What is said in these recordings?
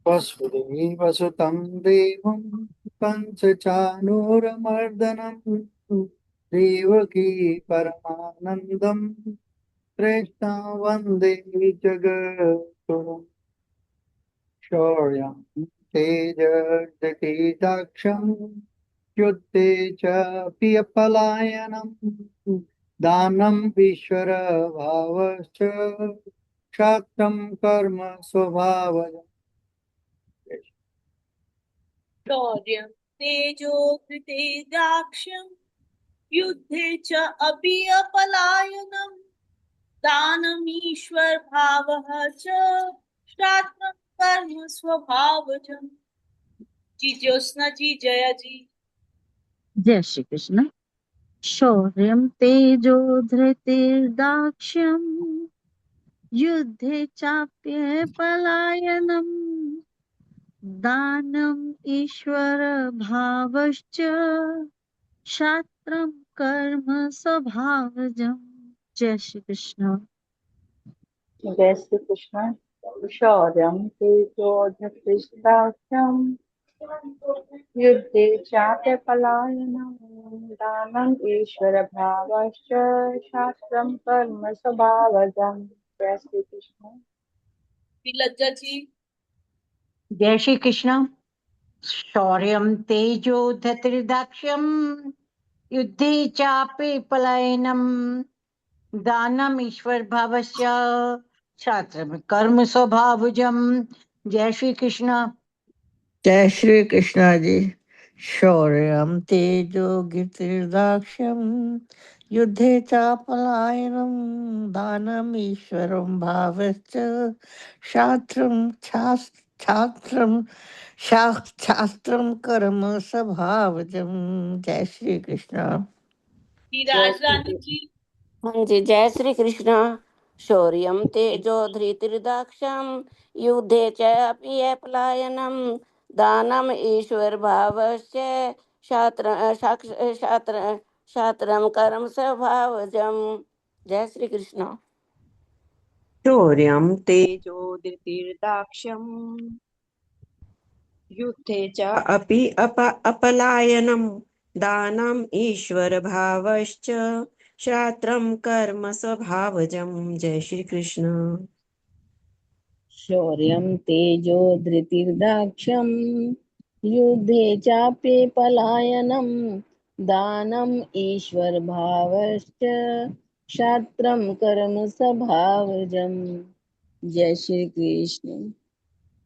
वसुदेवसुतं देवं कंसचाणूरमर्दनं देवकी परमानन्दं कृष्णं वन्दे जगद्गुरुं शौर्यं तेजस्विदाक्षं युद्धे च प्रियपलायनं दानम् ईश्वरभावश्च क्षात्रं कर्म स्वभावजम्। शौर्यं तेजो धृतेदाक्ष्यं युद्धे च अपि अपलायनं दानमीश्वर भावः च श्राद्धं कर्म स्वभावजम्। जी ज्योत्सना जी, जया जी। जय श्री कृष्ण। शौर्यं तेजो धृतिर्दाक्ष्यं युद्धे चाप्ये पलायनं दानम् ईश्वर भावश्च क्षात्रं कर्म स्वभावजम्। जय श्री कृष्ण। जय श्री कृष्ण। शौर्यं तेजोधृष्टाक्षं युद्धे चाप्य पलायनं दानम् ईश्वर भावश्च शास्त्रं कर्म स्वभावजम्। जय श्री कृष्ण। लज्जा जी। जय श्री कृष्ण। शौर्यं तेजो धृतिर्दाक्ष्यं युद्धे चापि पलायनं दानम् ईश्वर भावस्य छात्र कर्म स्वभावजम्। जय श्री कृष्ण। जय श्री कृष्णा जी। शौर्यं तेजो गिरिर्दाक्ष्यं युद्धे चापलायनं दानम् ईश्वरं भावश्च शास्त्रं छात्रं शास्त्रं कर्म स्वभावजं। जय श्री कृष्णा। जी जय राज श्री रानी कृष्ण। जी। हाँ जी, जय श्री कृष्ण। शौर्यं तेजो धृतिर्दाक्षं युद्धे च अपि पलायनं दानम् ईश्वर भावस्य शास्त्रं कर्म स्वभावजम्। जय श्री कृष्ण। शौर्यं तेजोधृतिर्दाक्ष्यं युद्धे च अपि अपलायनं दानम् ईश्वरभावश्च क्षात्रं कर्म स्वभावजं। जय श्री कृष्ण। शौर्यं तेजो धृतिर्दाक्ष्यं युद्धे चाप्ये पलायनं दानम् ईश्वर भावश्च क्षात्रं कर्म स्वभावजम्। जय श्री कृष्ण।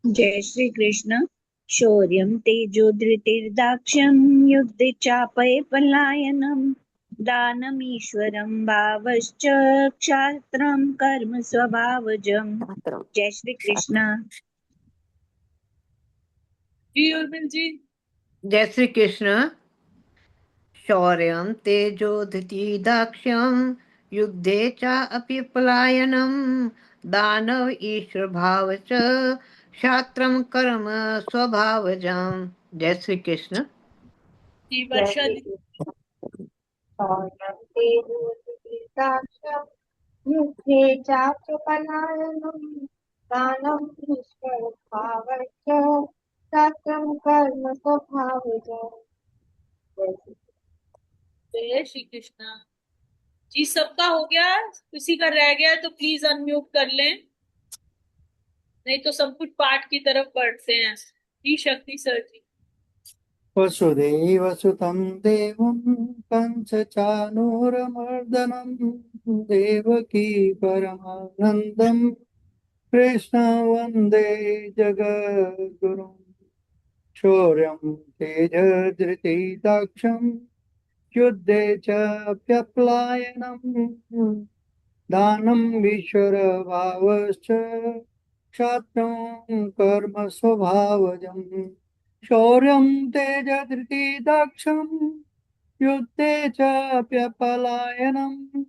जय श्री कृष्ण। शौर्यं तेजो धृतिर्दाक्ष्यं युद्धे चापये पलायनं दानमीश्वरं भावश्च क्षात्रं कर्म स्वभावजम्। छात्रम। जय श्री कृष्ण। छात्र। जी उर्मिल जी। जय श्री कृष्ण। शौर्यं तेजो धृतिर्दाक्ष्यं युद्धे च अपि पलायनं दानव ईश्वर भावश्च क्षात्रं कर्म स्वभावजम्। जय श्री कृष्ण। जी जय वर्षा श्री दी। कृष्ण। शौर्यं तेजोधृष्टाक्षं युद्धे चाप्य पलायनं दानम् ईश्वर भावश्च शास्त्रं कर्म स्वभावजम्। जय श्री जय श्री कृष्ण। जी सबका हो गया, किसी का रह गया तो प्लीज अनम्यूट कर लें, नहीं तो सब कुछ पाठ की तरफ बढ़ते हैं। जी शक्ति सर जी। वसुदेवसुतं देवं कंसचाणूरमर्दनं देवकी परमानन्दं कृष्णं वन्दे जगद्गुरुं शौर्यं तेजधृतिदाक्षं युद्धे च प्यप्लायनं दानम् ईश्वरभावश्च क्षात्रं कर्म स्वभावजम् शौर्यं तेजधृतिदाक्षं युद्धे चाप्यपलायनं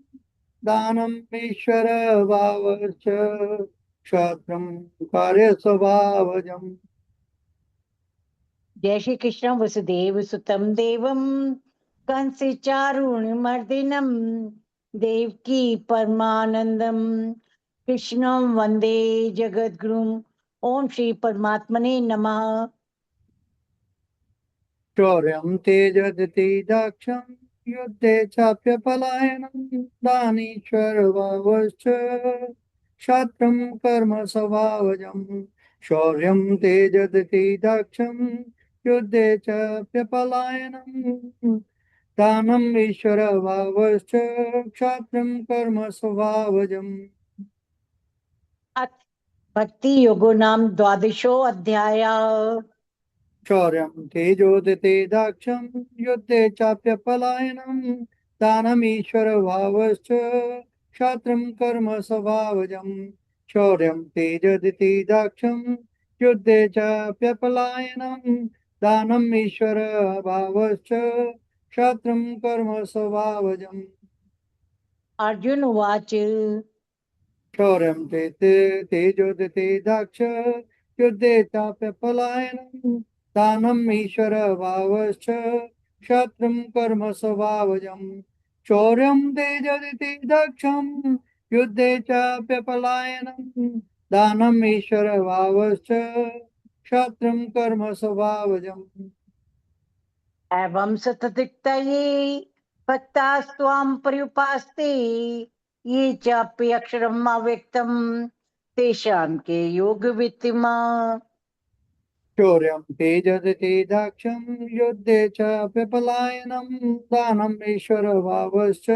दानम् ईश्वरभावश्च क्षात्रं कार्यस्वभावजम्। जय श्री कृष्ण। वसुदेव सुतं देवं कंस चारुणिमर्दिनं देवकी परमानंदम कृष्णं वंदे जगद्गुरुं ओम श्री परमात्मने नमः। शौर्यं तेजदिति दाक्षं युद्धे चाप्यपलायनं दानीश्वरभावश्च क्षात्रं कर्म स्वभावजम् शौर्यं तेजदिति दाक्षं युद्धे चाप्यपलायनं दानम् ईश्वरभावश्च क्षात्रं कर्म स्वभावजम्। अथ भक्ति योगो नाम द्वादशो अध्याय। शौर्यं तेजोदिते दाक्षं युद्धे चाप्यपलायनं दानमीश्वरभावश्च क्षात्रं कर्म स्वभावजम् शौर्यं तेजोदिते दाक्षं युद्धे चाप्यपलायनं दानम् ईश्वरभावश्च क्षात्रं कर्म स्वभावजम्। अर्जुन उवाच शौर्यं तेजोदिते दाक्ष युद्धे चाप्यपलायनं दानम् ईश्वरभावश्च क्षात्रं कर्म स्वभावजम् शौर्यं तेजोदिते दाक्षं युद्धे चाप्यपलायनं दानम् ईश्वरभावश्च क्षात्रं कर्म स्वभावजम्। एवं सततिक्तये भक्तास्त्वां पर्युपास्ते ये चापि अक्षरम् अव्यक्तं तेषां के योग वित्तिमा। शौर्यं तेजदिति दाक्षं युद्धे चाप्यपलायनं दानम् ईश्वरभावश्च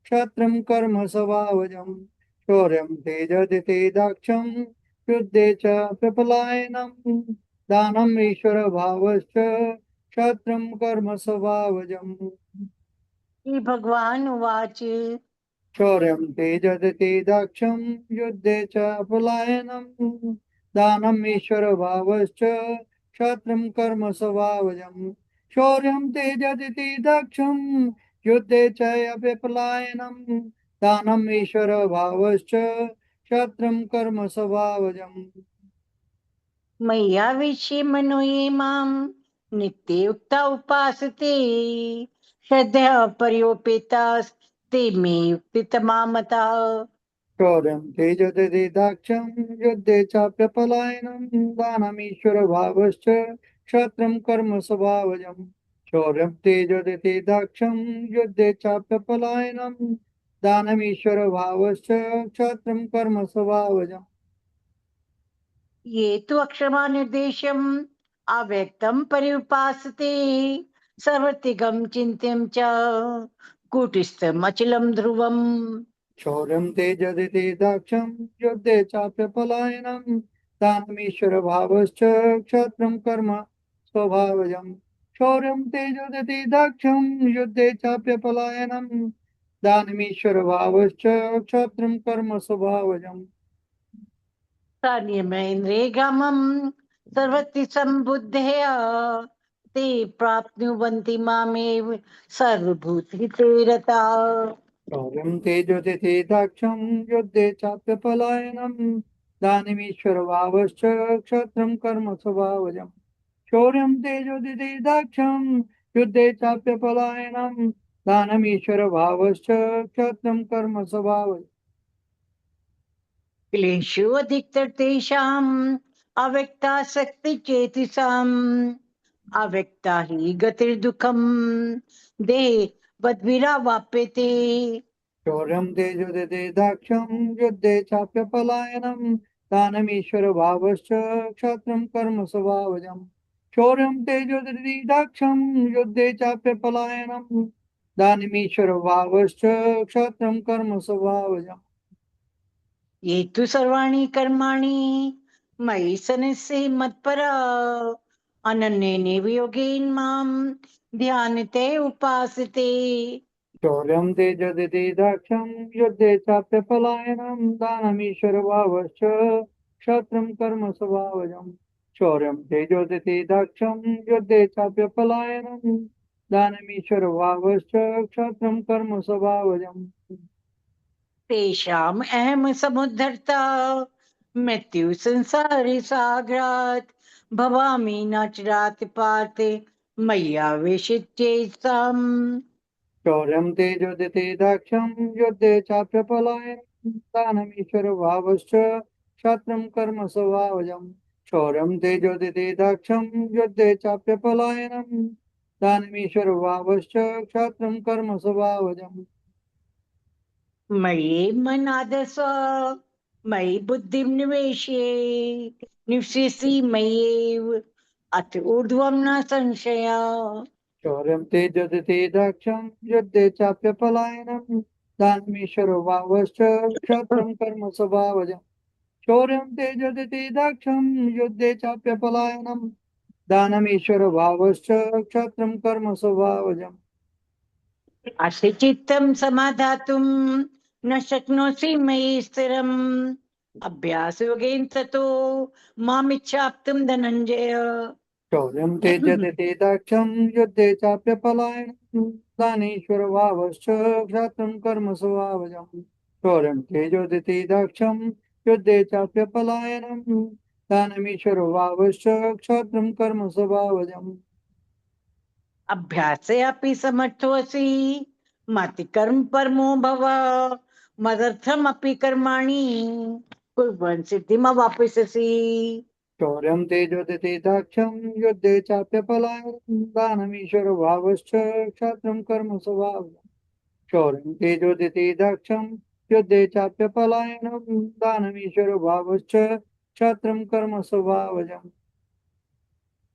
क्षात्रं कर्म स्वभावजम् शौर्यं तेजदिति दाक्षं युद्धे चाप्यपलायनं दानम् ईश्वरभावश्च क्षात्रं कर्म स्वभावजम्। श्री भगवान उवाच शौर्यं तेजदिति दाक्षं युद्धे चापलायनं दानम् ईश्वरभावश्च क्षात्रं कर्म स्वभावजम् शौर्यं तेजदिति दाक्षं युद्धे चाप्यपलायनं दानम् ईश्वरभावश्च क्षात्रं कर्म स्वभावजम्। मय्यावेशे मनो ये मां नित्ययुक्ता उपासते श्रद्धया पर्योपेतास्ते मे युक्तितमा मताः। शौर्यं तेजदिति दाक्षं युद्धे चाप्यपलायनं दानमीश्वरभावश्च क्षात्रं कर्म स्वभावजम् शौर्यं तेजदिति दाक्षं युद्धे चाप्यपलायनं दानमीश्वरभावश्च क्षात्रं कर्म स्वभावजम्। ये तु अक्षरमा निर्देशम् अव्यक्तं पर्युपासते सर्वतिगं चिन्त्यं च कूटस्थमचलं ध्रुवम्। शौर्यं तेजदिति दाक्षं युद्धे चाप्यपलायनं दानमीश्वरभावश्च क्षात्रं कर्म स्वभावजम् शौर्यं तेजोदिति दाक्षं युद्धे चाप्यपलायनं दानमीश्वरभावश्च क्षात्रं कर्म स्वभावजम्। संयमेन्द्रियगमं सर्वति सम्बुद्धया ते प्राप्नुवन्ति मामेव सर्वभूतहिते रताः। शौर्यं तेजोदिति दाक्षं युद्धे चाप्यपलायनं दानमीश्वरभावश्च क्षात्रं कर्म स्वभावजम् शौर्यं तेजोदिति दाक्षं युद्धे चाप्यपलायनं दानमीश्वरभावश्च क्षात्रं कर्म स्वभावजम्। क्लेशो अधिकतर तेषाम् अव्यक्तासक्ति चेतसाम् अव्यक्ता हि गतिर्दुःखम् देहे बद्भिरावाप्यते। शौर्यं तेजोदिति दाक्षं युद्धे चाप्यपलायनं दानमीश्वरभावश्च क्षात्रं कर्म स्वभावजम् शौर्यं तेजोदिति दाक्षं युद्धे चाप्यपलायनं दानमीश्वरभावश्च क्षात्रं कर्म स्वभावजम्। ये तु सर्वाणि कर्माणि मयि सन्निधि मत्परा अनन्येनैव योगेन मां ध्यायते उपासते। शौर्यं तेजदिति दाक्षं युद्धे चाप्यपलायनं दानमीश्वरभावश्च क्षात्रं कर्म स्वभावजम् शौर्यं तेजोदिति दाक्षं युद्धे चाप्यपलायनं दानमीश्वरभावश्च क्षात्रं कर्म स्वभावजम्। तेषाम् अहम समुद्धर्ता मृत्यु संसारे सागरात् भवामि न चिरात् पार्थ मय्यावेशित्येषाम्। शौर्यं तेजोदिति दाक्षं युद्धे चाप्यपलायनं दानमीश्वरभावश्च क्षत्रं कर्म स्वभावजम् शौर्यं तेजो धृतिर्दाक्षं युद्धे चाप्यपलायनं दानमीश्वरभावश्च क्षत्रं कर्म स्वभावजम् मयि मनादस्व मयि बुद्धिं निवेशय निवसिसि मय्येव अथ ऊर्ध्वं न संशय। शौर्यं तेजोदिति युद्धे चाप्यपलायनं दानमीश्वरो भावश्च क्षत्रं कर्म स्वभावजम् शौर्यं तेजोदिति युद्धे चाप्यपलायनं दानमीश्वरो भावश्च क्षत्रं कर्म स्वभावजम् अस्य चित्तं समाधातुं न शक्नोषि मयि स्थिरम् अभ्यासयोगेन ततो मामिच्छाप्तुं धनञ्जय। शौर्यं तेजोदिति युद्धे चाप्यपलायनं दानेश्वर भावश्च क्षत्रं कर्म स्वभावजम् शौर्यं तेजोदिति युद्धे चाप्यपलायनं दानमीश्वर भावश्च क्षत्रं कर्म स्वभावजम् अभ्यासे अपि समर्थोऽसि मति कर्म परमो भव मदर्थमपि कर्माणि कुर्वन् सिद्धिमवाप्स्यसि। शौर्यं तेजोदिति युद्धे चाप्यपलायनं दानमीश्वर भावश्च क्षत्रं कर्म स्वभावजम् शौर्यं तेजोदिति युद्धे चाप्यपलायनं दानमीश्वर भावश्च क्षत्रं कर्म स्वभावजम्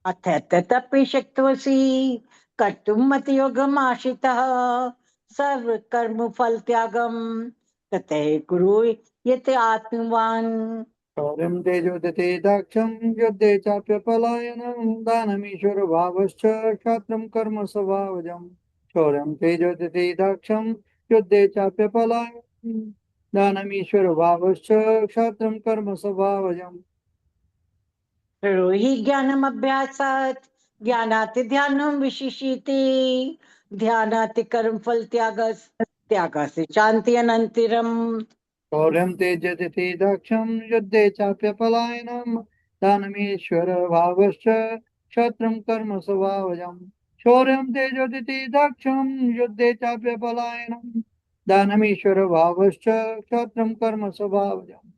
अथ तदपि शक्तोऽसि कर्तुं मतियोगम् आश्रितः सर्वकर्म फल त्यागं ततः कुरु यत् आत्मवान्। शौर्यं तेजोदिति युद्धे चाप्यपलायनं दानमीश्वर भावश्च क्षत्रं कर्म स्वभावजम् शौर्यं तेजोदिति युद्धे चाप्यपलायनं दानमीश्वर भावश्च क्षत्रं कर्म स्वभावजम् हि ज्ञानम् अभ्यासात् ज्ञानात् ध्यानं विशिष्यते ध्यानात् कर्म फल त्यागस्य शान्ति अनन्तरम्। शौर्यं तेजदिति युद्धे चाप्यपलायनं दानमीश्वर भावश्च क्षत्रं कर्म स्वभावजम् शौर्यं तेजोदिति युद्धे चाप्यपलायनं दानमीश्वर भावश्च क्षत्रं कर्म स्वभावजम्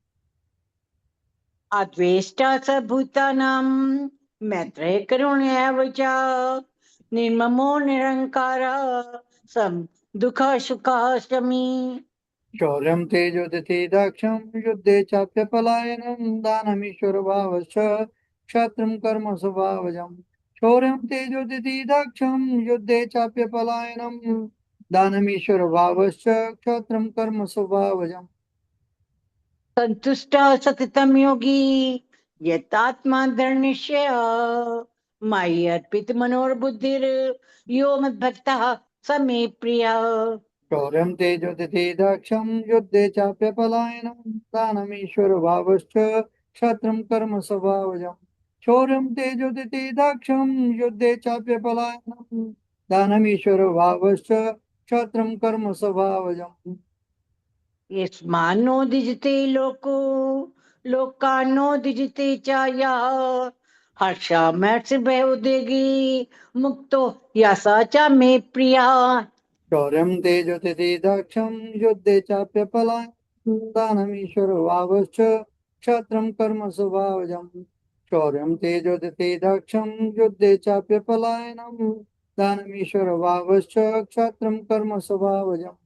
अद्वेष्टा स भूतानां मैत्रेय करुणैव च निर्ममो निरङ्कारः सम दुःख सुखः शमी। शौर्यं तेजोदिति युद्धे चाप्यपलायनं दानमीश्वर भावश्च क्षत्रं कर्म स्वभावजम् शौर्यं तेजोदिति युद्धे चाप्यपलायनं दानमीश्वर भावश्च क्षत्रं कर्म स्वभावजम् संतुष्टः सततं योगी यतात्मा दृढनिश्चय मयि अर्पित मनोर्बुद्धिर् यो मद्भक्तः स मे प्रियः। शौर्यं तेजोदिति युद्धे चाप्यपलायनं दानमीश्वर भावश्च क्षत्रं कर्म स्वभावजम् शौर्यं तेजोदिति युद्धे चाप्यपलायनं दानमीश्वर भावश्च क्षत्रं कर्म स्वभावजम् यस्मान्नो दिजते लोको लोकान्नो दिजते च यः हर्षामर्षभयोद्वेगी मुक्तो यः च मे प्रियः। शौर्यं तेजोदिति युद्धे चाप्यपलायनं दानमीश्वर भावश्च क्षत्रं कर्म स्वभावजम् शौर्यं तेजोदिति युद्धे चाप्यपलायनं दानमीश्वर भावश्च क्षत्रं कर्म स्वभावजम्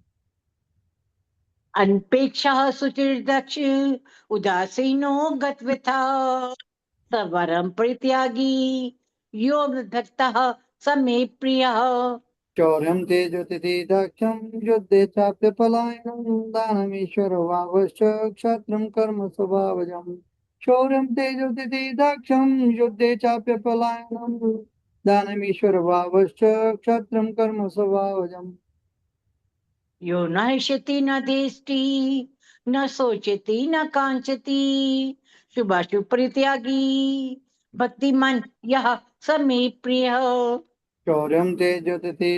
अनपेक्षः सुचिर्दक्ष उदासीनो गतवृथा सवरं परित्यागी यो मद्भक्तः स मे प्रियः। शौर्यं तेजोदिति युद्धे चाप्यपलायनं दानमीश्वर भावश्च क्षत्रं कर्म स्वभावजम् शौर्यं तेजोदिति युद्धे चाप्यपलायनं दानमीश्वर भावश्च क्षत्रं कर्म स्वभावजम् यो न हृष्यति न देष्टि न शोचति न कांचति शुभाशुभ परित्यागी भक्तिमान यः स मे प्रियः। शौर्यं तेजोदिति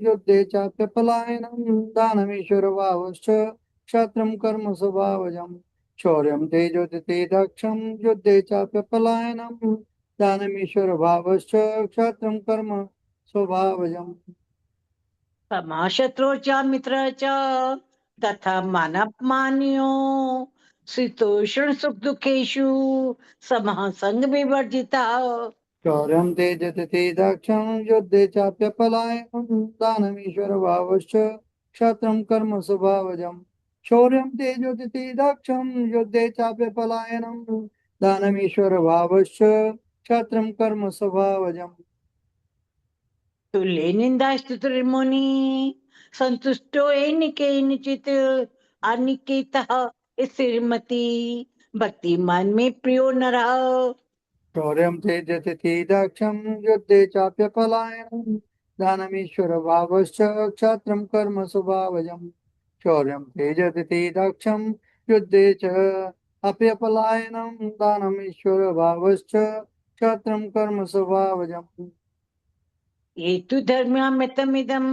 युद्धे चाप्यपलायनं दानमीश्वर भावश्च क्षत्रं कर्म स्वभावजम् शौर्यं तेजोदिति युद्धे चाप्यपलायनं दानमीश्वर भावश्च क्षत्रं कर्म स्वभावजम् क्षमा शत्रु च मित्र च तथा मानापमान्यो शीतोष्ण सुख दुखेषु समः संग विवर्जिता। शौर्यं तेजति दाक्षं युद्धे चाप्यपलायनं दानमीश्वर भावश्च क्षत्रं कर्म स्वभावजम् शौर्यं तेजति दाक्षं युद्धे चाप्यपलायनं दानमीश्वर भावश्च क्षत्रं कर्म स्वभावजम् तुल्ये निंदा स्तुतिर्मुनि संतुष्टो एनिकेनचित् अनिकेतः स्थिरमति भक्तिमान में प्रियो नरः। शौर्यं तेजति दाक्षं युद्धे चाप्यपलायनं दानमीश्वर भावश्च क्षत्रं कर्म स्वभावजम् शौर्यं तेजति दाक्षं युद्धे च अप्यपलायनं दानमीश्वर भावश्च क्षत्रं कर्म स्वभावजम् ये तु धर्म्यामृतमिदं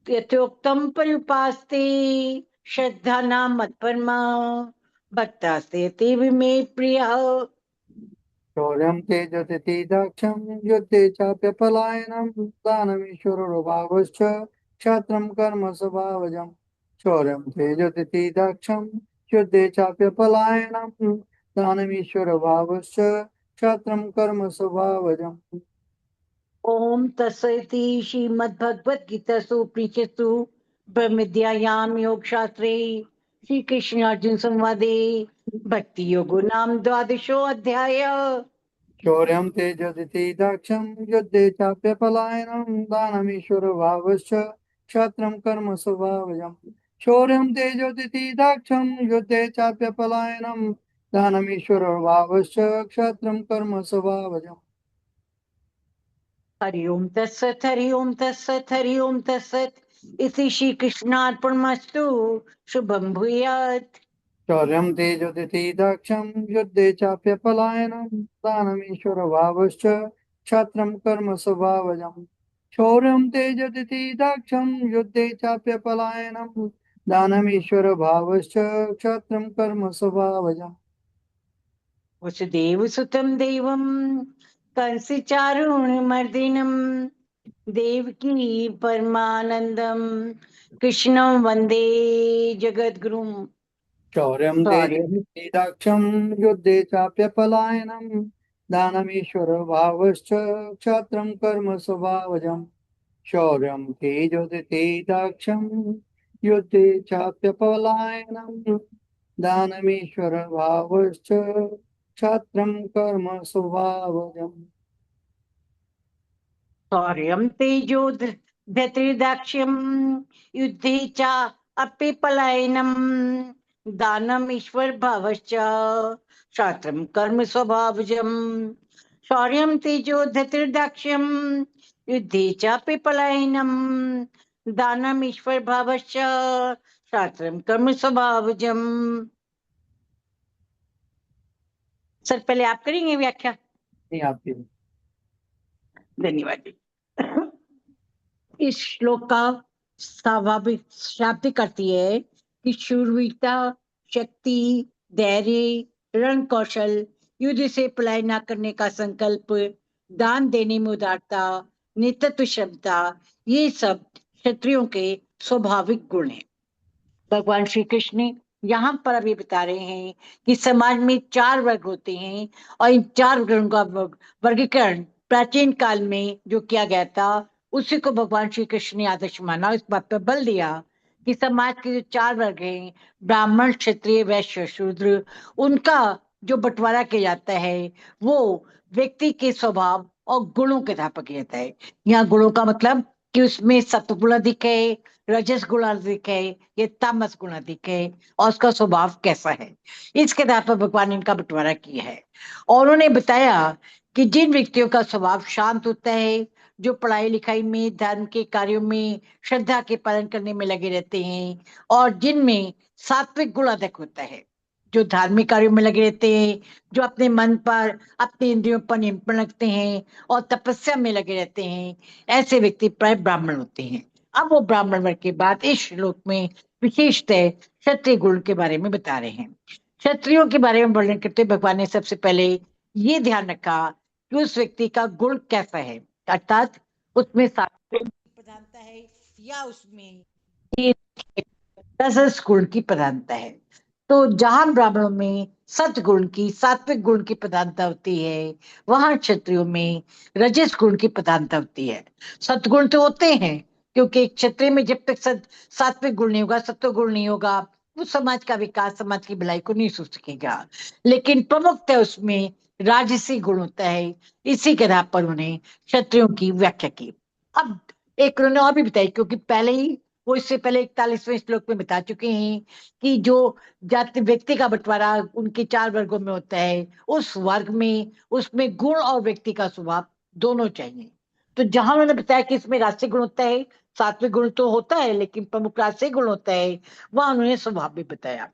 यथोक्तं पर्युपास्ते श्रद्धा नाम मत्परमा भक्तास्ते ते मे प्रियः। शौर्यं तेजति दाक्षं युद्धे चाप्यपलायनं दानमीश्वर भावश्च क्षत्रं कर्म स्वभावजम् शौर्यं तेजति दाक्षं युद्धे चाप्यपलायनं दानमीश्वर भावश्च क्षत्रं कर्म स्वभावजम् ओम तत्सदिति श्रीमद्भगवद्गीतासु उपनिषत्सु ब्रह्मविद्यायां योगशास्त्रे श्री कृष्ण अर्जुन संवादे भक्ति योगो नाम द्वादशो अध्याय। शौर्यं तेजति दाक्षं युद्धे चाप्यपलायनं दानमीश्वर भावश्च क्षत्रं कर्म स्वभावजम् शौर्यं तेजति दाक्षं युद्धे चाप्यपलायनं दानमीश्वर भावश्च क्षत्रं कर्म स्वभावजम् हरि ओम तत्सत हरि ओम तत्सत हरि ओम तत्सत। इति श्री कृष्णार्पणमस्तु। शुभम भूयात्। शौर्यं तेजति दाक्षं युद्धे चाप्यपलायनं दानमीश्वर भावश्च क्षत्रं कर्म स्वभावजम् शौर्यं तेजति दाक्षं युद्धे चाप्यपलायनं दानमीश्वर भावश्च क्षत्रं कर्म स्वभावजम् वसुदेव सुतं देवं कंस चारुणमर्दिनं देवकी परमानंदम कृष्णं वंदे जगद्गुरुं। शौर्यं तेजति दाक्षं युद्धे चाप्यपलायनं दानमीश्वर भावश्च क्षत्रं कर्म स्वभावजम् शौर्यं तेजोदिते दाक्षं युद्धे चाप्यपलायनं दानमीश्वर भावश्च क्षत्रं कर्म स्वभावजम् शौर्यं तेजो धृतिर्दाक्ष्यं युद्धे च अपि पलायनं दानम ईश्वर भावश्च क्षात्रं कर्म स्वभावजम्। शौर्यं तेजो धृतिर्दाक्ष्यं युद्धे च अपि पलायनं दानम ईश्वर भावश्च क्षात्रं कर्म स्वभावजम्। सर पहले आप करेंगे व्याख्या। नहीं आती धन्यवाद जी। इस श्लोक का स्वाभाविक शाब्दिक अर्थ है कि शूरवीरता, शक्ति, धैर्य, रण कौशल, युद्ध से पलायन न करने का संकल्प, दान देने में उदारता, नेतृत्व क्षमता, ये सब क्षत्रियों के स्वाभाविक गुण हैं। भगवान श्री कृष्ण यहाँ पर अभी बता रहे हैं कि समाज में 4 वर्ग होते हैं और इन 4 वर्गों का वर्गीकरण प्राचीन काल में जो किया गया था उसी को भगवान श्री कृष्ण ने आदर्श माना। इस बात पर बल दिया कि समाज के जो 4 वर्ग हैं, ब्राह्मण, क्षत्रिय, वैश्य, शूद्र, उनका जो बंटवारा किया जाता है वो व्यक्ति के स्वभाव और गुणों के आधार पर किया जाता है। यहाँ गुणों का मतलब कि उसमें सत्वगुण अधिक है, रजस गुण अधिक है, ये तामस गुण अधिक है और उसका स्वभाव कैसा है, इसके आधार पर भगवान ने इनका बंटवारा किया है। और उन्होंने बताया कि जिन व्यक्तियों का स्वभाव शांत होता है, जो पढ़ाई लिखाई में, धर्म के कार्यों में, श्रद्धा के पालन करने में लगे रहते हैं, और जिनमें सात्विक गुण अधिक होता है, जो धार्मिक कार्यों में लगे रहते हैं, जो अपने मन पर, अपने इंद्रियों पर नियंत्रण रखते हैं और तपस्या में लगे रहते हैं, ऐसे व्यक्ति प्राय ब्राह्मण होते हैं। अब वो ब्राह्मण वर्ग के बाद इस श्लोक में विशेषतः क्षत्रिय गुण के बारे में बता रहे हैं। क्षत्रियों के बारे में वर्णन करते भगवान ने सबसे पहले ये ध्यान रखा कि उस व्यक्ति का गुण कैसा है, अर्थात उसमें सात्विक की प्रधानता है या उसमें रजस गुण की प्रधानता है। तो जहां ब्राह्मणों में सत्गुण की, सात्विक गुण की प्रधानता होती है, वहां क्षत्रियों में रजस गुण की प्रधानता होती है। सत्गुण तो होते हैं, क्योंकि एक क्षत्रिय में जब तक सात्विक गुण नहीं होगा, सत्व गुण नहीं होगा, वो समाज का विकास, समाज की भलाई को नहीं सोच सकेगा। लेकिन प्रमुखतः उसमें राजसी गुण होता है। इसी के आधार पर उन्हें क्षत्रियों की व्याख्या की। अब एक उन्होंने और भी बताई, क्योंकि पहले ही वो इससे पहले 41वें श्लोक में बता चुके हैं कि जो जाति व्यक्ति का बंटवारा उनके 4 वर्गों में होता है, उस वर्ग में उसमें गुण और व्यक्ति का स्वभाव दोनों चाहिए। तो जहां उन्होंने बताया कि इसमें राजसिक गुण होता है, सात्विक गुण तो होता है लेकिन प्रमुख राजसिक गुण होता है, वहां उन्होंने स्वभाव भी बताया।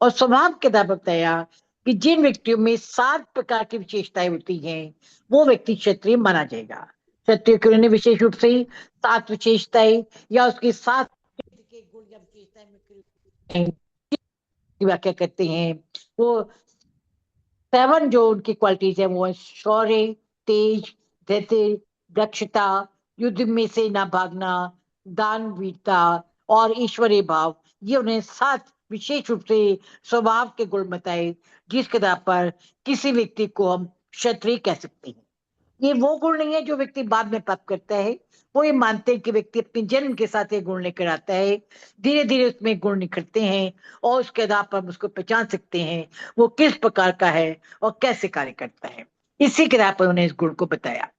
और स्वभाव के द्वारा बताया कि जिन व्यक्तियों में 7 प्रकार की विशेषताएं होती हैं, वो व्यक्ति क्षत्रिय माना जाएगा। क्षत्रिय के उन्होंने विशेष रूप से 7 विशेषताएं या उसकी 7 के गुण या विशेषताएं की व्याख्या करते हैं। वो 7 जो उनकी क्वालिटीज है वो है शौर्य, तेज, धैर्य, दक्षता, युद्ध में से ना भागना, दान, वीरता और ईश्वरीय भाव। ये उन्हें 7 विशेष रूप से स्वभाव के गुण बताए, जिसके आधार पर किसी व्यक्ति को हम क्षत्रिय कह सकते हैं। ये वो गुण नहीं है जो व्यक्ति बाद में प्राप्त करता है। वो ये मानते हैं कि व्यक्ति अपने जन्म के साथ ये गुण लेकर आता है, धीरे धीरे उसमें गुण निखरते हैं और उसके आधार पर हम उसको पहचान सकते हैं वो किस प्रकार का है और कैसे कार्य करता है। इसी के आधार पर उन्हें इस गुण को बताया।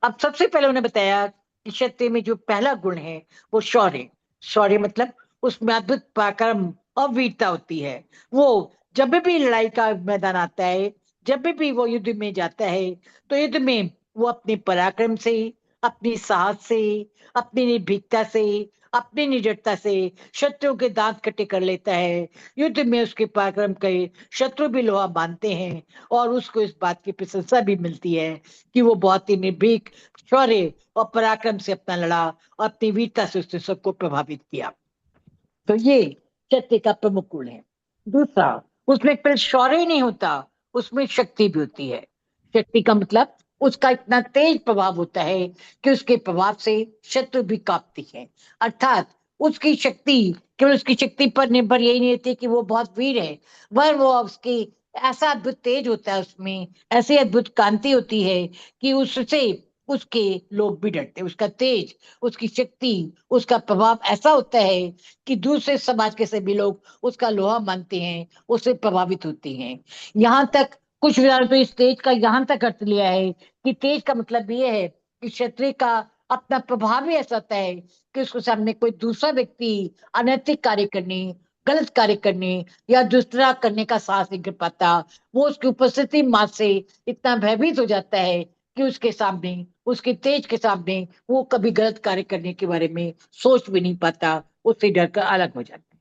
अब सबसे पहले उन्हें बताया कि क्षत्रिय में जो पहला गुण है वो शौर्य। शौर्य मतलब उसमें अद्भुत पराक्रम और वीरता होती है। वो जब भी लड़ाई का मैदान आता है, जब भी वो युद्ध में जाता है, तो युद्ध में वो अपने पराक्रम से, अपनी साहस से, अपनी निर्भीकता से, अपनी निडरता से शत्रुओं के दांत कटे कर लेता है। युद्ध में उसके पराक्रम के शत्रु भी लोहा मानते हैं और उसको इस बात की प्रशंसा भी मिलती है कि वो बहुत ही निर्भीक, शौर्य और पराक्रम से अपना लड़ा और अपनी वीरता से उसने सबको प्रभावित किया। तो ये क्षत्रिय का प्रमुख गुण है। दूसरा, उसमें फिर शौर्य ही नहीं होता, उसमें शक्ति भी होती है। शक्ति का मतलब उसका इतना तेज प्रभाव होता है कि उसके प्रभाव से शत्रु भी कांपती है। अर्थात उसकी शक्ति केवल उसकी शक्ति पर निर्भर यही नहीं होती कि वो बहुत वीर है, वह वो उसकी ऐसा अद्भुत तेज होता है, उसमें ऐसी अद्भुत कांति होती है कि उससे उसके लोग भी डरते हैं। उसका तेज, उसकी शक्ति, उसका प्रभाव ऐसा होता है कि दूसरे समाज के सभी लोग उसका लोहा मानते हैं, उससे प्रभावित होते हैं। यहाँ तक कुछ विद्वानों तो इस तेज का यहाँ तक अर्थ लिया है कि तेज का मतलब ये है कि क्षत्रिय का अपना प्रभाव ही ऐसा होता है कि उसके सामने कोई दूसरा व्यक्ति अनैतिक कार्य करने, गलत कार्य करने या दुष्टता करने का साहस नहीं कर पाता। वो उसकी उपस्थिति मात्र से इतना भयभीत हो जाता है कि उसके सामने, उसके तेज के सामने वो कभी गलत कार्य करने के बारे में सोच भी नहीं पाता, उससे डर कर अलग हो जाता है।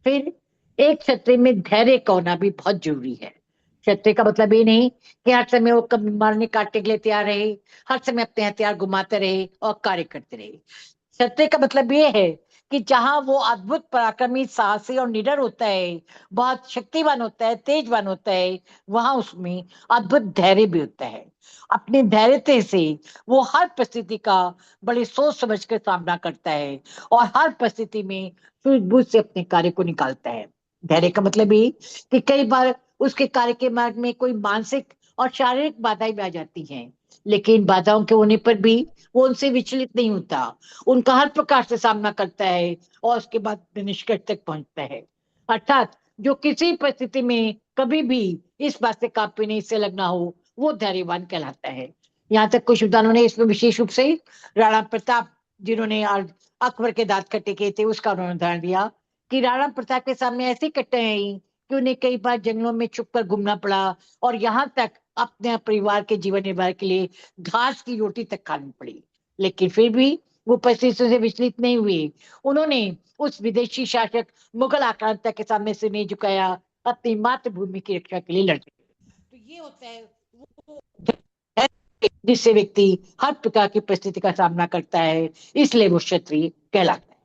फिर एक क्षत्रिय में धैर्य का होना भी बहुत जरूरी है। क्षत्रिय का मतलब ये नहीं कि हर समय वो कभी मारने काटने के लिए तैयार रहे, हर समय अपने हथियार घुमाते रहे और कार्य करते रहे। क्षत्रिय का मतलब ये है कि जहां वो अद्भुत पराक्रमी, साहसी और निडर होता है, बहुत शक्तिवान होता है, तेजवान होता है, वहां उसमें अद्भुत धैर्य भी होता है। अपनी धैर्यता से वो हर परिस्थिति का बड़ी सोच समझ कर सामना करता है और हर परिस्थिति में सूझबूझ से अपने कार्य को निकालता है। धैर्य का मतलब ये कि कई बार उसके कार्य के मार्ग में कोई मानसिक और शारीरिक बाधाएं भी आ जाती हैं, लेकिन बाधाओं के होने पर भी वो उनसे विचलित नहीं होता, उनका हर प्रकार से सामना करता है और उसके बाद निष्कर्ष तक पहुंचता है। अर्थात जो किसी परिस्थिति में कभी भी इस बात से कांपे नहीं, से लगना हो, वो धैर्यवान कहलाता है। यहाँ तक कुछ उदाहरणों ने इसमें विशेष रूप से राणा प्रताप, जिन्होंने अकबर के दांत खट्टे किए थे, उसका उन्होंने उदाहरण दिया कि राणा प्रताप के सामने ऐसी कट्टे आई कि उन्हें कई बार जंगलों में छुपकर घूमना पड़ा और यहाँ तक अपने परिवार के जीवन निर्वाह के लिए घास की रोटी तक खानी पड़ी। लेकिन फिर भी वो परिस्थितियों से विचलित नहीं हुए। उन्होंने उस विदेशी शासक मुगल आक्रांता के सामने से नहीं झुकाया, अपनी मातृभूमि की रक्षा के लिए लड़ते। तो ये होता है वो जिससे व्यक्ति हर प्रकार की परिस्थिति का सामना करता है, इसलिए वो क्षत्रिय कहलाता है।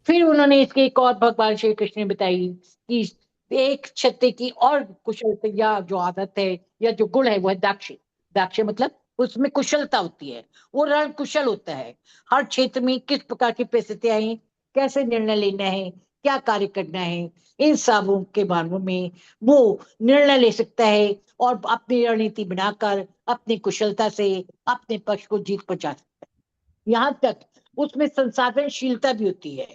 फिर उन्होंने इसके एक और भगवान श्री कृष्ण ने बताई कि एक क्षत्रिय की और कुशलता या जो आदत है या जो गुण है वो है दाक्ष। दाक्ष मतलब उसमें कुशलता होती है, वो रण कुशल होता है। हर क्षेत्र में किस प्रकार की परिस्थितियां आई, कैसे निर्णय लेना है, क्या कार्य करना है, इन सबों के बारे में वो निर्णय ले सकता है और अपनी रणनीति बनाकर अपनी कुशलता से अपने पक्ष को जीत पहुंचा सकता है। यहाँ तक उसमें संसाधनशीलता भी होती है।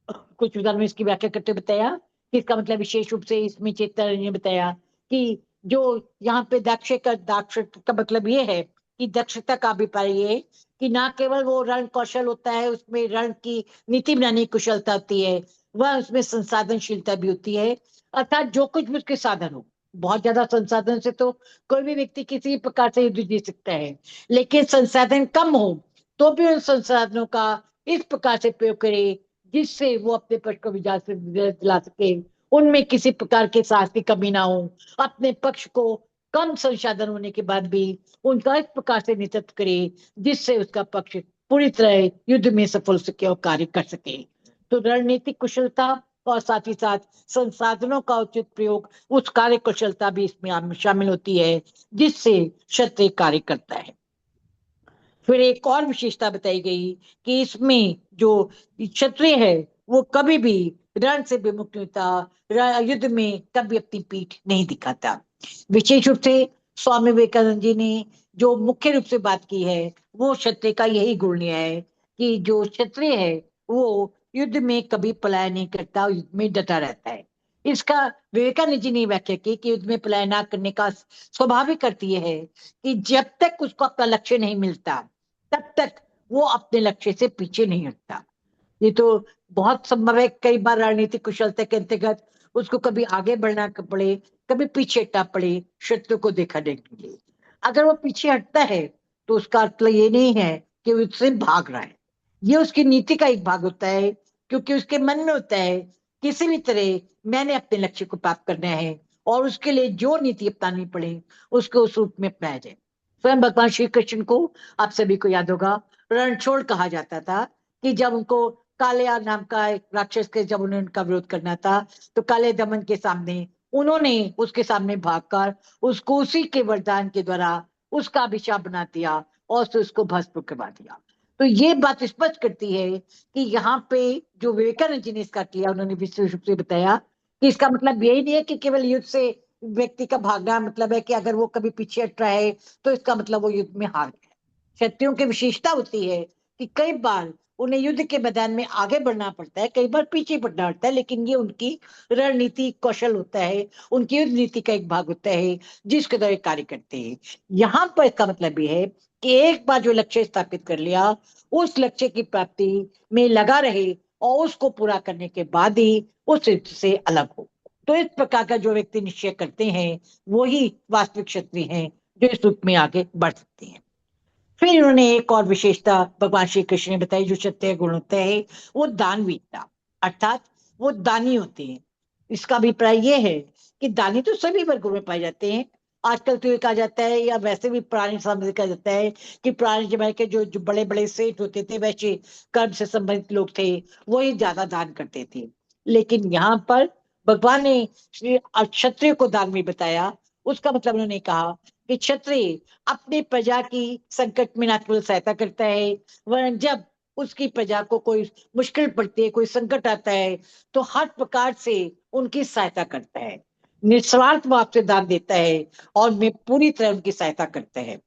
कुछ उदाहरण में इसकी व्याख्या करते हुए बताया कि इसका मतलब विशेष रूप से इसमें चेतन ने बताया कि जो यहाँ पे दाक्ष का मतलब ये है कि दक्षता का अभिप्राय ये है कि ना केवल वो रण कौशल होता है, उसमें रण की नीति बनाने की कुशलता होती है, वह उसमें संसाधनशीलता भी होती है। अर्थात जो कुछ भी उसके साधन हो, बहुत ज्यादा संसाधन से तो कोई भी व्यक्ति किसी प्रकार से युद्ध जीत सकता है, लेकिन संसाधन कम हो तो भी उन संसाधनों का इस प्रकार से प्रयोग करे जिससे वो अपने पक्ष को विजय से दिला सके, उनमें किसी प्रकार के साहस की कमी ना हो, अपने पक्ष को कम संसाधन होने के बाद भी उनका इस प्रकार से नेतृत्व करे जिससे उसका पक्ष पूरी तरह युद्ध में सफल हो सके और कार्य कर सके। तो रणनीतिक कुशलता और साथ ही साथ संसाधनों का उचित प्रयोग, उस कार्य कुशलता भी इसमें शामिल होती है जिससे क्षत्रिय कार्य करता है। फिर एक और विशेषता बताई गई कि इसमें जो क्षत्रिय है वो कभी भी रण से विमुख नहीं होता, युद्ध में कभी अपनी पीठ नहीं दिखाता। विशेष रूप से स्वामी विवेकानंद जी ने जो मुख्य रूप से बात की है वो क्षत्रिय का यही गुण है कि जो क्षत्रिय है वो युद्ध में कभी पलायन नहीं करता, युद्ध में डटा रहता है। इसका विवेकानंद जी ने व्याख्या की कि युद्ध में पलायन न करने का स्वाभाविक अर्थ ये है कि जब तक उसको अपना लक्ष्य नहीं मिलता तब तक वो अपने लक्ष्य से पीछे नहीं हटता। ये तो बहुत संभव है, कई बार रणनीतिक कुशलता के अंतर्गत उसको कभी आगे बढ़ना पड़े, कभी पीछे हटना पड़े शत्रु को दिखाने के लिए। अगर वो पीछे हटता है तो उसका अर्थ ये नहीं है कि वो उससे भाग रहा है, ये उसकी नीति का एक भाग होता है, क्योंकि उसके मन में होता है किसी भी तरह मैंने अपने लक्ष्य को प्राप्त करना है और उसके लिए जो नीति अपनानी पड़े उसको उस रूप में अपनाया जाए। स्वयं भगवान श्री कृष्ण को आप सभी को याद होगा रणछोड़ कहा जाता था कि जब उनको कालिया नाम का एक राक्षस के जब उन्हें उनका विरोध करना था तो काले दमन के सामने उन्होंने उसके सामने भागकर उसको उसी के वरदान के द्वारा उसका अभिशाप बना दिया और उससे उसको भस्म करवा दिया। तो ये बात स्पष्ट करती है कि यहाँ पे जो विवेकानंद जी ने इसका किया, उन्होंने विशेष रूप से बताया कि इसका मतलब यही नहीं है कि केवल युद्ध से व्यक्ति का भागना मतलब है कि अगर वो कभी पीछे हट रहा है तो इसका मतलब वो युद्ध में हार गया। क्षत्रियों की विशेषता होती है कि कई बार उन्हें युद्ध के मैदान में आगे बढ़ना पड़ता है, कई बार पीछे बढ़ना पड़ता है, लेकिन ये उनकी रणनीति कौशल होता है, उनकी युद्ध नीति का एक भाग होता है जिसके द्वारा कार्य करते हैं। यहाँ पर इसका मतलब ये है कि एक बार जो लक्ष्य स्थापित कर लिया उस लक्ष्य की प्राप्ति में लगा रहे और उसको पूरा करने के बाद ही उस युद्ध से अलग हो। तो इस प्रकार का जो व्यक्ति निश्चय करते हैं वो ही वास्तविक क्षत्रिय हैं जो इस रूप में आगे बढ़ सकते हैं। फिर इन्होंने एक और विशेषता भगवान श्री कृष्ण ने बताई, जो क्षत्रिय गुण होता है वो दानवीरता, अर्थात वो दानी होते हैं। इसका अभिप्राय ये है कि दानी तो सभी वर्गों में पाए जाते हैं। आजकल तो ये कहा जाता है या वैसे भी पुराने समय में कहा जाता है कि पुराने जमाने के जो बड़े बड़े सेठ होते थे वैसे कर्म से संबंधित लोग थे वही ज्यादा दान करते थे। लेकिन यहाँ पर भगवान ने श्री क्षत्रिय को दान में बताया। उसका मतलब उन्होंने कहा कि क्षत्रिय अपनी प्रजा की संकट में न केवल सहायता करता है वरन जब उसकी प्रजा को कोई मुश्किल पड़ती है, कोई संकट आता है तो हर प्रकार से उनकी सहायता करता है, निस्वार्थ भाव से दान देता है और मैं पूरी तरह उनकी सहायता करता है।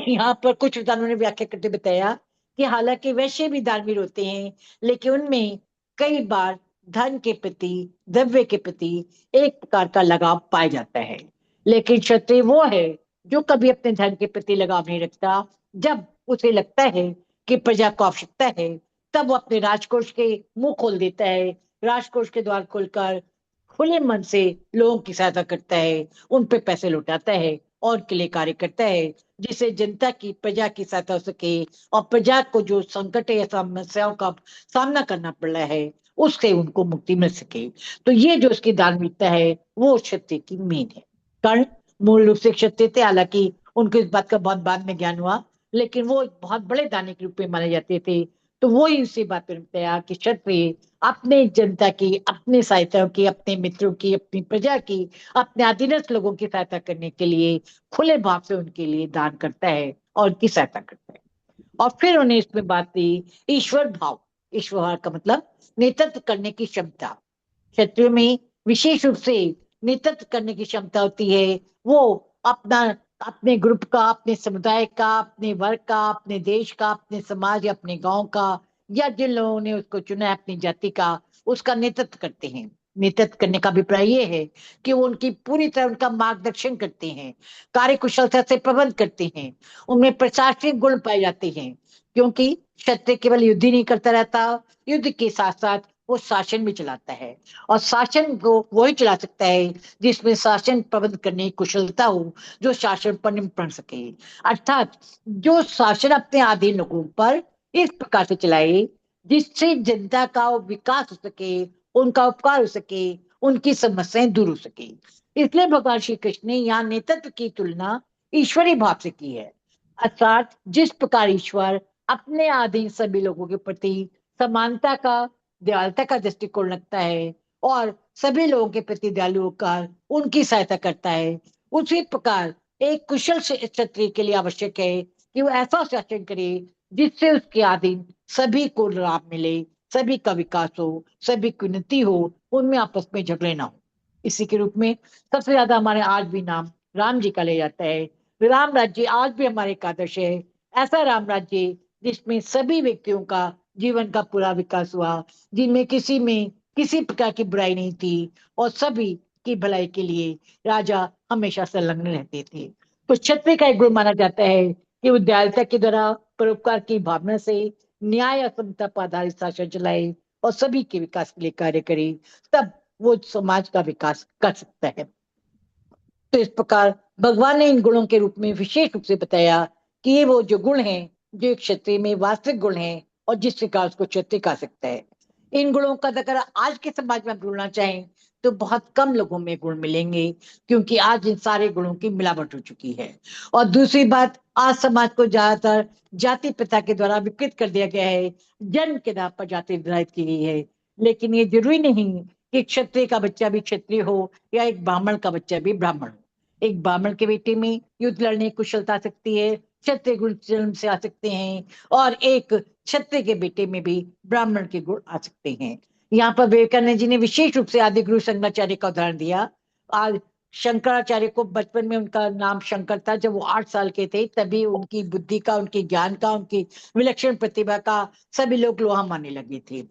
यहाँ पर कुछ उदाहरणों ने व्याख्या करते बताया कि हालांकि वैश्य भी दानवीर होते हैं लेकिन उनमें कई बार धन के प्रति, द्रव्य के प्रति एक प्रकार का लगाव पाया जाता है। लेकिन क्षत्रिय वो है जो कभी अपने धन के प्रति लगाव नहीं रखता। जब उसे लगता है कि प्रजा को आवश्यकता है तब वो अपने राजकोष के मुंह खोल देता है, राजकोष के द्वार खोलकर खुले मन से लोगों की सहायता करता है, उन पे पैसे लौटाता है और उनके लिए कार्य करता है जिससे जनता की, प्रजा की सहायता हो सके और प्रजा को जो संकट या समस्याओं का सामना करना पड़ रहा है उससे उनको मुक्ति मिल सके। तो ये जो उसकी धार्मिकता है वो क्षत्रिय की मेन है। कर्ण मूल रूप से क्षत्रिय थे, हालांकि उनको इस बात का बहुत बाद में ज्ञान हुआ, लेकिन वो बहुत बड़े दानी के रूप में माने जाते थे। तो वो ही इसी बात पर बताया कि क्षत्रिय अपने जनता की, अपने सहायताओं की, अपने मित्रों की, अपनी प्रजा की, अपने अधीनस्थ लोगों की सहायता करने के लिए खुले भाव से उनके लिए दान करता है और उनकी सहायता करता है। और फिर उन्हें इसमें बात दी ईश्वर भाव। ईश्वर का मतलब नेतृत्व करने की क्षमता। क्षत्रियो में विशेष रूप से नेतृत्व करने की क्षमता होती है। वो अपना, अपने ग्रुप का, अपने समुदाय का, अपने वर्ग का, अपने देश का, अपने समाज या अपने गांव का, या जिन लोगों ने उसको चुना है अपनी जाति का, उसका नेतृत्व करते हैं। नेतृत्व करने का अभिप्राय ये है कि वो उनकी पूरी तरह उनका मार्गदर्शन करते हैं, कार्य कुशलता से प्रबंध करते हैं, उनमें प्रशासनिक गुण पाए जाते हैं। क्योंकि क्षत्रिय केवल युद्ध ही नहीं करता रहता, युद्ध के साथ साथ वो शासन भी चलाता है। और शासन को वही चला सकता है जिसमें शासन प्रबंध करने की कुशलता हो, जो शासन पर नियंत्रण सके। अर्थात जो शासन अपने अधीन लोगों पर इस प्रकार से चलाए जिससे जनता का विकास हो सके, उनका उपकार हो सके, उनकी समस्याएं दूर हो सके। इसलिए भगवान श्री कृष्ण ने यहाँ नेतृत्व की तुलना ईश्वरी भाव से की है। अर्थात जिस प्रकार ईश्वर अपने अधीन सभी लोगों के प्रति समानता का, दयालुता का दृष्टिकोण रखता है और सभी लोगों के प्रति दयालु होकर उनकी सहायता करता है, उसी प्रकार एक कुशल क्षत्रिय के लिए आवश्यक है कि वो ऐसा शासन करे जिससे उसके अधीन सभी को लाभ मिले, सभी का विकास हो, सभी की उन्नति हो, उनमें आपस में झगड़े ना हो। इसी के रूप में सबसे ज्यादा हमारे आज भी नाम राम जी का ले जाता है। राम राज्य आज भी हमारे एक आदर्श है। ऐसा राम राज्य जिसमें सभी व्यक्तियों का जीवन का पूरा विकास हुआ, जिनमें किसी में किसी प्रकार की बुराई नहीं थी और सभी की भलाई के लिए राजा हमेशा संलग्न रहते थे। तो क्षत्रिय का एक गुण माना जाता है कि वो दयालुता के द्वारा, परोपकार की भावना से न्याय और समता पर आधारित शासन चलाए और सभी के विकास के लिए कार्य करे, तब वो समाज का विकास कर सकता है। तो इस प्रकार भगवान ने इन गुणों के रूप में विशेष रूप से बताया कि ये वो जो गुण हैं जो एक क्षत्रिय में वास्तविक गुण हैं और जिस प्रकार उसको क्षत्रिय कहा सकता है। इन गुणों का अगर आज के समाज में हम ढूंढना चाहें तो बहुत कम लोगों में गुण मिलेंगे, क्योंकि आज इन सारे गुणों की मिलावट हो चुकी है। और दूसरी बात, आज समाज को ज्यादातर जाति प्रथा के द्वारा विकृत कर दिया गया है, जन्म के नाम पर जाति निर्धारित की गई है। लेकिन ये जरूरी नहीं कि क्षत्रिय का बच्चा भी क्षत्रिय हो या एक ब्राह्मण का बच्चा भी ब्राह्मण हो। एक ब्राह्मण के बेटे में युद्ध लड़ने की कुशलता आ सकती है, क्षत्रिय गुण जन्म से आ सकते हैं, और एक क्षत्रिय के बेटे में भी ब्राह्मण के गुण आ सकते हैं। यहाँ पर विवेकानंद जी ने विशेष रूप से आदि गुरु शंकराचार्य का उदाहरण दिया। आज शंकराचार्य को बचपन में, उनका नाम शंकर था, जब वो 8 साल के थे तभी उनकी बुद्धि का, उनके ज्ञान का, उनकी विलक्षण प्रतिभा का सभी लोग लोहा मानने लगे थे।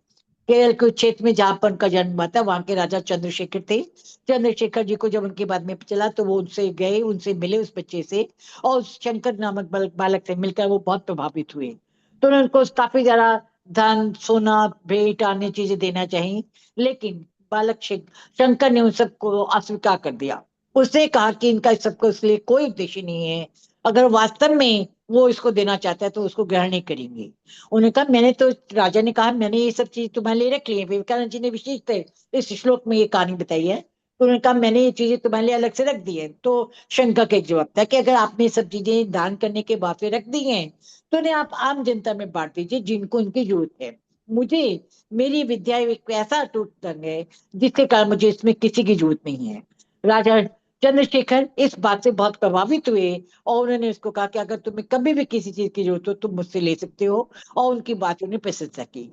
केरल के क्षेत्र में जहां पर उनका जन्म हुआ था, वहां के राजा चंद्रशेखर थे। चंद्रशेखर जी को जब उनके बाद में चला तो वो उनसे गए, उनसे मिले उस बच्चे से, और उस शंकर नामक बालक से मिलकर वो बहुत प्रभावित हुए। तो उन्होंने उनको काफी ज्यादा धन, सोना, भेंट, अन्य चीजें देना चाहिए, लेकिन बालक शंकर ने उन सबको अस्वीकार कर दिया। उसने कहा कि इनका इस सबको इसलिए कोई उद्देश्य नहीं है, अगर वास्तव में वो इसको देना चाहता है तो उसको ग्रहण नहीं करेंगे। उन्होंने कहा मैंने तो, राजा ने कहा मैंने ये सब चीज तुम्हारे लिए रख ली है। विवेकानंद जी ने विशेष इस श्लोक में ये कहानी बताई है। तो उन्होंने कहा मैंने ये चीजें तुम्हारे लिए अलग से रख दी है। तो शंकर का एक जवाब था कि अगर आपने ये सब चीजें दान करने के बाद से रख दी हैं तो उन्हें आप आम जनता में बांट दीजिए जिनको उनकी जरूरत है। मुझे, मेरी विद्या एक ऐसा अटूट ढंग है जिसके कारण मुझे इसमें किसी की जरूरत नहीं है। राजा चंद्रशेखर इस बात से बहुत प्रभावित हुए और उन्होंने उसको कहा कि अगर तुम्हें कभी भी किसी चीज की जरूरत हो तुम मुझसे ले सकते हो, और उनकी बातों ने प्रशंसा की।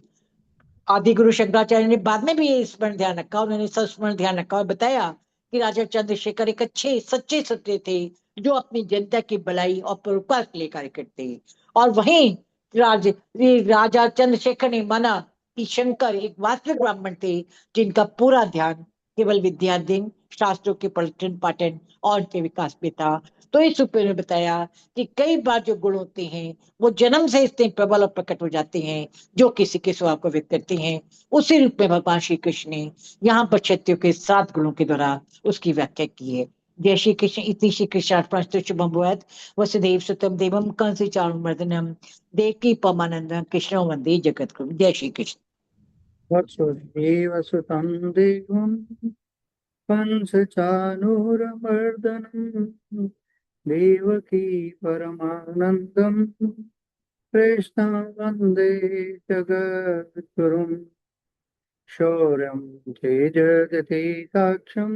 आदि गुरु शंकराचार्य ने बाद में भी ये स्मरण ध्यान रखा, उन्होंने संस्मरण ध्यान रखा और बताया कि राजा चंद्रशेखर एक अच्छे सच्चे सत्य थे जो अपनी जनता की भलाई और परोपकार के लिए कार्य करते। और वहीं राजा चंद्रशेखर ने माना कि शंकर एक वास्तविक ब्राह्मण थे जिनका पूरा ध्यान केवल विद्याध्ययन, शास्त्रों के पठन पाठन और उनके विकास पे था। तो इस रूप में बताया कि कई बार जो गुण होते हैं वो जन्म से इतने प्रबल और प्रकट हो जाते हैं जो किसी के स्वभाव को व्यक्त करते हैं। उसी रूप में भगवान श्री कृष्ण ने यहाँ पर क्षत्रियों के 7 गुणों के द्वारा उसकी व्याख्या की है। जय श्री कृष्ण। इति श्री कृष्णार्पणस्तु शुभम भूयात्। वसुदेव सुतं देवं कंस चारुमर्दनम देवकी परमानंदं कृष्णं वंदे जगद्गुरुं। जय श्री कृष्ण। वसुदेव सुतं देवं कंसचाणूरमर्दनं देवकी परमानन्दं कृष्णं वन्दे जगद्गुरुं। शौर्यं तेजगतिसाक्षं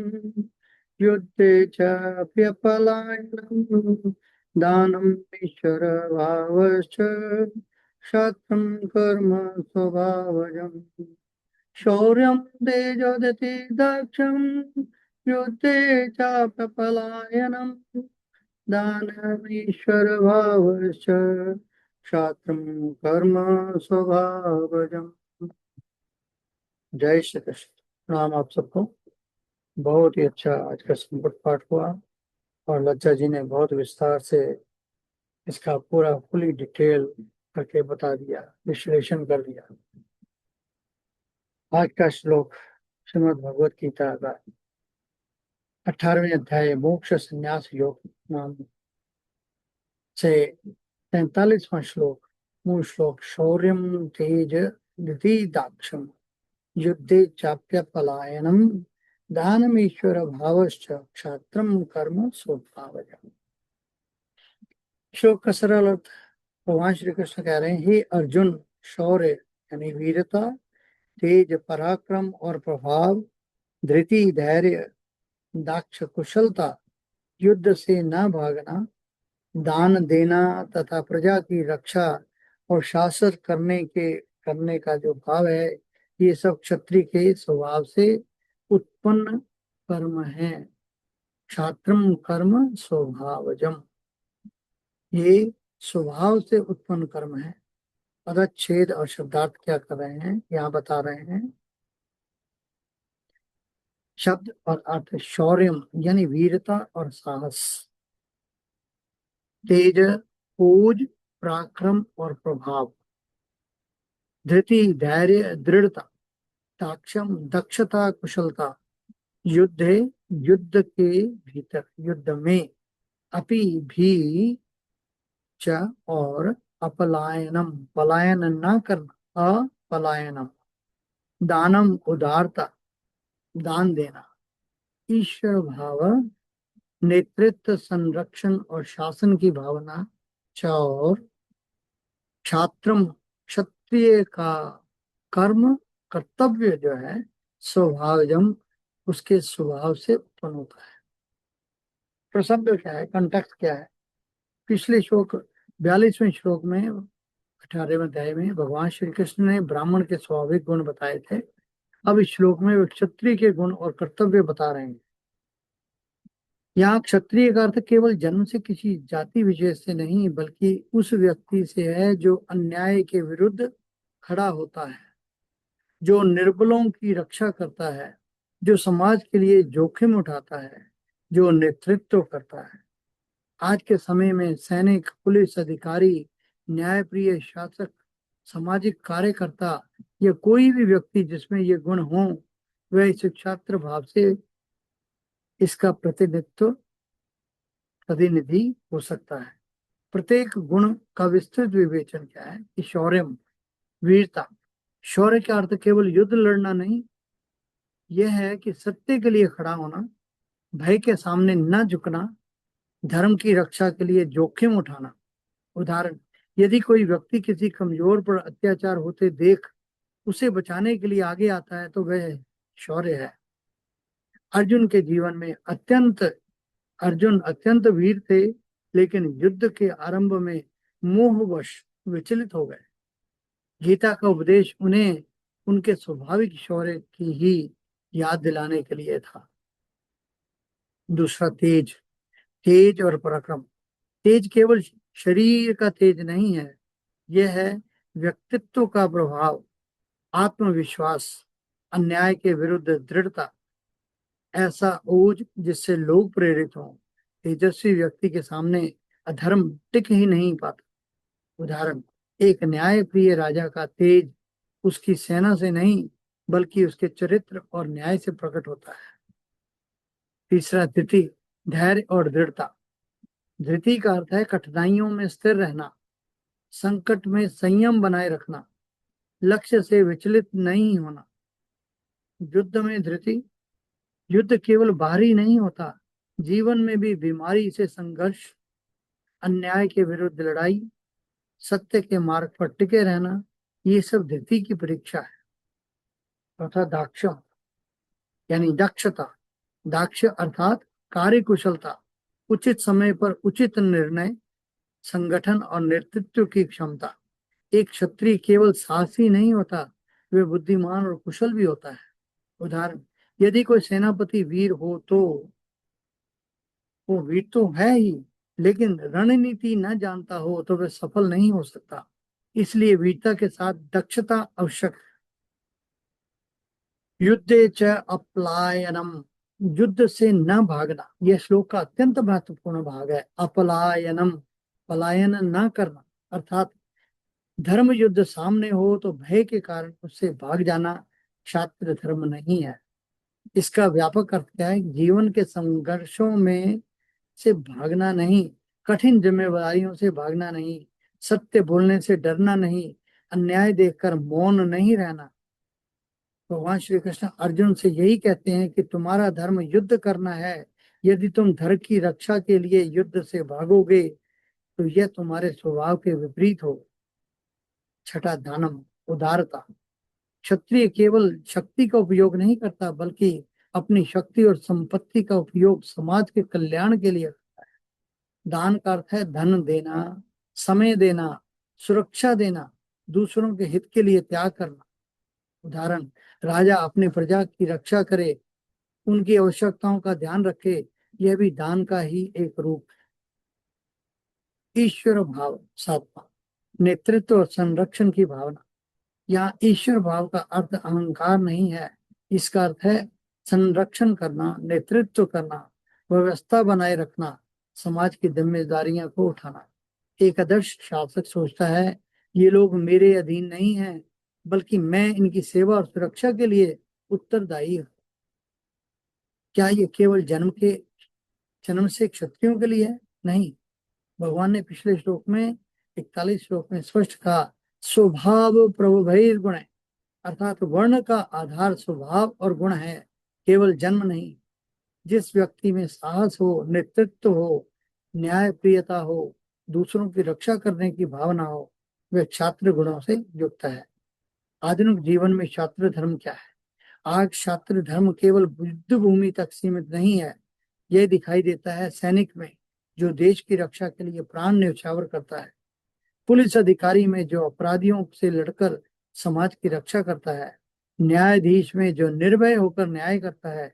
युद्धे चाप्यपलायनं दानम् ईश्वरभावश्च क्षत्रं कर्म स्वभावजम् शौर्यं तेजोदति दक्षं युद्धे चाप्यपलायनम् दानमीश्वर भावश्च क्षत्रं कर्म स्वभावजम्। जय श्री कृष्ण। प्रणाम आप सबको। बहुत ही अच्छा आज का संपुट पाठ हुआ और लज्जा जी ने बहुत विस्तार से इसका पूरा फुली डिटेल करके बता दिया, विश्लेषण कर दिया। आज का श्लोक श्रीमद् भगवत गीता का 18वें अध्याय मोक्ष संन्यास योग नाम से 43वां श्लोक, मूल श्लोक शौर्यं तेज दितिदाक्षम युद्धे चाप्य पलायनम दानमीश्वर भावश्च क्षात्रम कर्म स्वभावजम्। श्लोक का सरल अर्थ भगवान श्री कृष्ण कह रहे हैं, हे अर्जुन, शौर्य यानी वीरता, तेज पराक्रम और प्रभाव, धृति धैर्य, दाक्ष कुशलता, युद्ध से न भागना, दान देना तथा प्रजा की रक्षा और शासन करने का जो भाव है, ये सब क्षत्रिय के स्वभाव से उत्पन्न कर्म है। क्षात्रम कर्म स्वभावजम, ये स्वभाव से उत्पन्न कर्म है। पदच्छेद और शब्दार्थ क्या कर रहे हैं यहाँ बता रहे हैं। शब्द और अर्थ, शौर्यम यानी वीरता और साहस, तेज ओज पराक्रम और प्रभाव, धृति धैर्य दृढ़ता, दाक्षम दक्षता कुशलता, युद्ध युद्ध के भीतर युद्ध में, अपि भी च और अपलायनम पलायन न करना, अपलायनम, दानम उदारता दान देना, ईश्वर भाव नेतृत्व संरक्षण और शासन की भावना, और क्षात्रम क्षत्रिय का कर्म कर्तव्य जो है स्वभावजम उसके स्वभाव से उत्पन्न होता है। प्रसंग क्या है, कंटेक्स्ट क्या है। पिछले श्लोक 42वें श्लोक में 18वें अध्याय में भगवान श्री कृष्ण ने ब्राह्मण के स्वाभाविक गुण बताए थे। अब इस श्लोक में वे क्षत्रिय के गुण और कर्तव्य बता रहे हैं। यहाँ क्षत्रिय का अर्थ केवल जन्म से किसी जाति विशेष से नहीं, बल्कि उस व्यक्ति से है जो अन्याय के विरुद्ध खड़ा होता है, जो निर्बलों की रक्षा करता है, जो समाज के लिए जोखिम उठाता है, जो नेतृत्व करता है। आज के समय में सैनिक, पुलिस अधिकारी, न्यायप्रिय शासक, सामाजिक कार्यकर्ता या कोई भी व्यक्ति जिसमें ये गुण हो, वह इस क्षात्र भाव से इसका प्रतिनिधि हो सकता है। प्रत्येक गुण का विस्तृत विवेचन क्या है कि शौर्यम वीरता। शौर्य का अर्थ केवल युद्ध लड़ना नहीं, यह है कि सत्य के लिए खड़ा होना, भय के सामने न झुकना, धर्म की रक्षा के लिए जोखिम उठाना। उदाहरण, यदि कोई व्यक्ति किसी कमजोर पर अत्याचार होते देख उसे बचाने के लिए आगे आता है तो वह शौर्य है। अर्जुन के जीवन में अर्जुन अत्यंत वीर थे, लेकिन युद्ध के आरंभ में मोहवश विचलित हो गए। गीता का उपदेश उन्हें उनके स्वाभाविक शौर्य की ही याद दिलाने के लिए था। दूसरा, तेज और पराक्रम। तेज केवल शरीर का तेज नहीं है, यह है व्यक्तित्व का प्रभाव, आत्मविश्वास, अन्याय के विरुद्ध दृढ़ता, ऐसा ओज जिससे लोग प्रेरित हों। तेजस्वी व्यक्ति के सामने अधर्म टिक ही नहीं पाता। उदाहरण, एक न्यायप्रिय राजा का तेज उसकी सेना से नहीं बल्कि उसके चरित्र और न्याय से प्रकट होता है। तीसरा, धृति धैर्य और दृढ़ता। धृति का अर्थ है कठिनाइयों में स्थिर रहना, संकट में संयम बनाए रखना, लक्ष्य से विचलित नहीं होना। युद्ध में धृति, युद्ध केवल बाहरी नहीं होता, जीवन में भी बीमारी से संघर्ष, अन्याय के विरुद्ध लड़ाई, सत्य के मार्ग पर टिके रहना, ये सब धृति की परीक्षा है। तथा दाक्षम यानी दक्षता। दाक्ष अर्थात कार्यकुशलता, उचित समय पर उचित निर्णय, संगठन और नेतृत्व की क्षमता। एक क्षत्रिय केवल साहसी नहीं होता, वे बुद्धिमान और कुशल भी होता है। उदाहरण, यदि कोई सेनापति वीर हो तो वो वीर तो है ही, लेकिन रणनीति न जानता हो तो वह सफल नहीं हो सकता। इसलिए वीरता के साथ दक्षता आवश्यक है। युद्धे च अपलायनम, युद्ध से न भागना, यह श्लोक का अत्यंत महत्वपूर्ण भाग है। अपलायनम, पलायन न करना, अर्थात धर्म युद्ध सामने हो तो भय के कारण उससे भाग जाना क्षात्र धर्म नहीं है। इसका व्यापक अर्थ क्या है? जीवन के संघर्षों में से भागना नहीं, कठिन जिम्मेदारियों से भागना नहीं, सत्य बोलने से डरना नहीं, अन्याय देखकर मौन नहीं रहना। भगवान श्री कृष्ण अर्जुन से यही कहते हैं कि तुम्हारा धर्म युद्ध करना है। यदि तुम धर्म की रक्षा के लिए युद्ध से भागोगे तो यह तुम्हारे स्वभाव के विपरीत हो। छठा, दानम, उदारता। क्षत्रिय केवल शक्ति का उपयोग नहीं करता, बल्कि अपनी शक्ति और संपत्ति का उपयोग समाज के कल्याण के लिए करता है। दान का अर्थ है धन देना, समय देना, सुरक्षा देना, दूसरों के हित के लिए त्याग करना। उदाहरण, राजा अपनी प्रजा की रक्षा करे, उनकी आवश्यकताओं का ध्यान रखे, यह भी दान का ही एक रूप है। ईश्वर भाव, सातवां, नेतृत्व और संरक्षण की भावना। यहाँ ईश्वर भाव का अर्थ अहंकार नहीं है, इसका अर्थ है संरक्षण करना, नेतृत्व करना, व्यवस्था बनाए रखना, समाज की जिम्मेदारियां को उठाना। एक आदर्श शासक सोचता है ये लोग मेरे अधीन नहीं हैं, बल्कि मैं इनकी सेवा और सुरक्षा के लिए उत्तरदायी हूँ। क्या ये केवल जन्म से क्षत्रियों के लिए है? नहीं, भगवान ने पिछले श्लोक में 41 श्लोक में स्पष्ट कहा, स्वभाव प्रभुभैर गुण, अर्थात वर्ण का आधार स्वभाव और गुण है, केवल जन्म नहीं। जिस व्यक्ति में साहस हो, नेतृत्व हो, न्याय प्रियता हो, दूसरों की रक्षा करने की भावना हो, वह छात्र गुणों से युक्त है। आधुनिक जीवन में छात्र धर्म क्या है? आज छात्र धर्म केवल युद्ध भूमि तक सीमित नहीं है। यह दिखाई देता है सैनिक में, जो देश की रक्षा के लिए प्राण न्यौछावर करता है, पुलिस अधिकारी में जो अपराधियों से लड़कर समाज की रक्षा करता है, न्यायाधीश में जो निर्भय होकर न्याय करता है,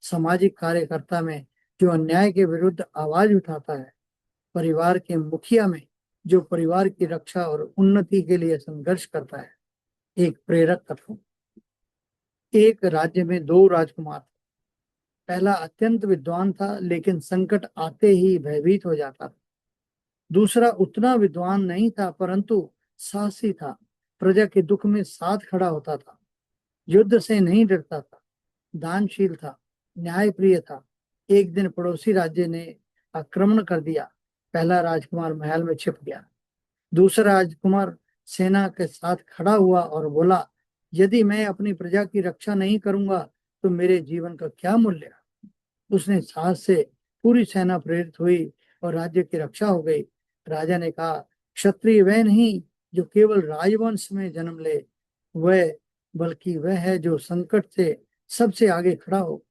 सामाजिक कार्यकर्ता में जो अन्याय के विरुद्ध आवाज उठाता है, परिवार के मुखिया में जो परिवार की रक्षा और उन्नति के लिए संघर्ष करता है। एक प्रेरक कथन, एक राज्य में दो राजकुमार थे। पहला अत्यंत विद्वान था, लेकिन संकट आते ही भयभीत हो जाता था। दूसरा उतना विद्वान नहीं था, परंतु साहसी था, प्रजा के दुख में साथ खड़ा होता था, युद्ध से नहीं डरता था, दानशील था, न्यायप्रिय था। एक दिन पड़ोसी राज्य ने आक्रमण कर दिया। पहला राजकुमार महल में छिप गया। दूसरा राजकुमार सेना के साथ खड़ा हुआ और बोला, यदि मैं अपनी प्रजा की रक्षा नहीं करूंगा तो मेरे जीवन का क्या मूल्य। उसने साहस से पूरी सेना प्रेरित हुई और राज्य की रक्षा हो गई। राजा ने कहा, क्षत्रिय वह नहीं जो केवल राजवंश में जन्म ले, वह बल्कि वह है जो संकट से सबसे आगे खड़ा हो।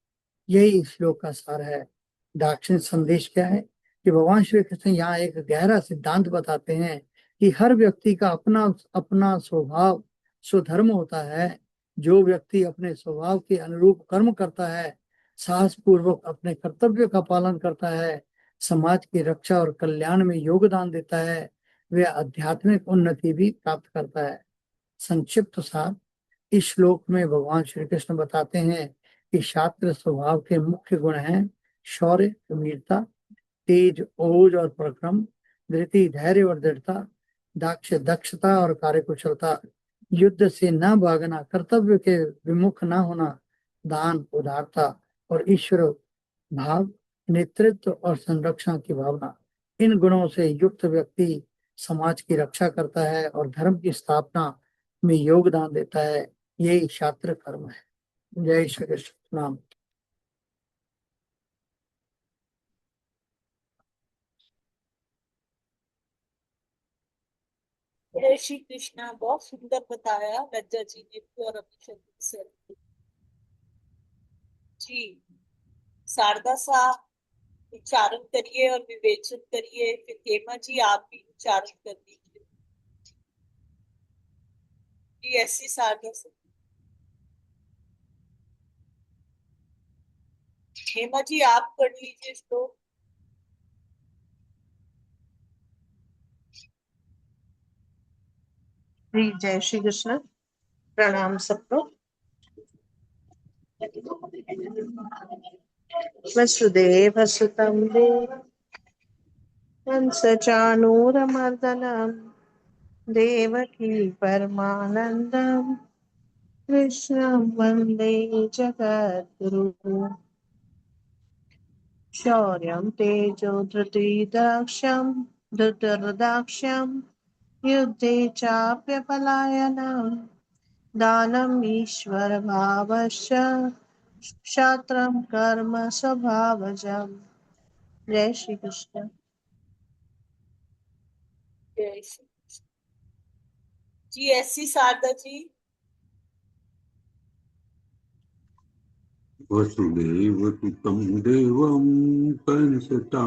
यही इस श्लोक का सार है। दार्शनिक संदेश क्या है कि भगवान श्री कृष्ण यहाँ एक गहरा सिद्धांत बताते हैं कि हर व्यक्ति का अपना अपना स्वभाव स्वधर्म होता है। जो व्यक्ति अपने स्वभाव के अनुरूप कर्म करता है, साहस पूर्वक अपने कर्तव्य का पालन करता है, समाज की रक्षा और कल्याण में योगदान देता है, वह आध्यात्मिक उन्नति भी प्राप्त करता है। संक्षिप्त सार, इस श्लोक में भगवान श्री कृष्ण बताते हैं कि छात्र स्वभाव के मुख्य गुण हैं शौर्य, वीरता, तेज, ओज और पराक्रम, धृति, धैर्य और दृढ़ता, दाक्ष, दक्षता और कार्यकुशलता, युद्ध से न भागना, कर्तव्य के विमुख न होना, दान, उदारता और ईश्वर भाव, नेतृत्व और संरक्षण की भावना। इन गुणों से युक्त व्यक्ति समाज की रक्षा करता है और धर्म की स्थापना में योगदान देता है। यही छात्र कर्म है। जय श्री कृष्ण। नाम जय श्री कृष्णा। बहुत सुंदर बताया लज्जा जी ने भी और अभी शब्द से जी। शारदा साहब उच्चारण करिए और विवेचन करिए। फिर हेमा जी आप भी उच्चारण कर दीजिए। जी ऐसी साधना से। हेमा जी आप कर लीजिए इसको। जी जय श्री कृष्ण। प्रणाम सबको। वसुदेव सुतं कंसचानूरमर्दनं देवकी परमानन्दं कृष्णं वन्दे जगद्गुरुं। शौर्यं तेजो धृतिदाक्षं धृतर्दाक्ष्यं युद्धे चाप्यपलायनं दानम् ईश्वरभावश्च क्षात्रं कर्म स्वभावजम्। जय श्री कृष्ण। जय श्री कृष्ण। जी ऐसी शारदा जी। वसुदेवसुतं देवं कंसचाणूरमर्दनं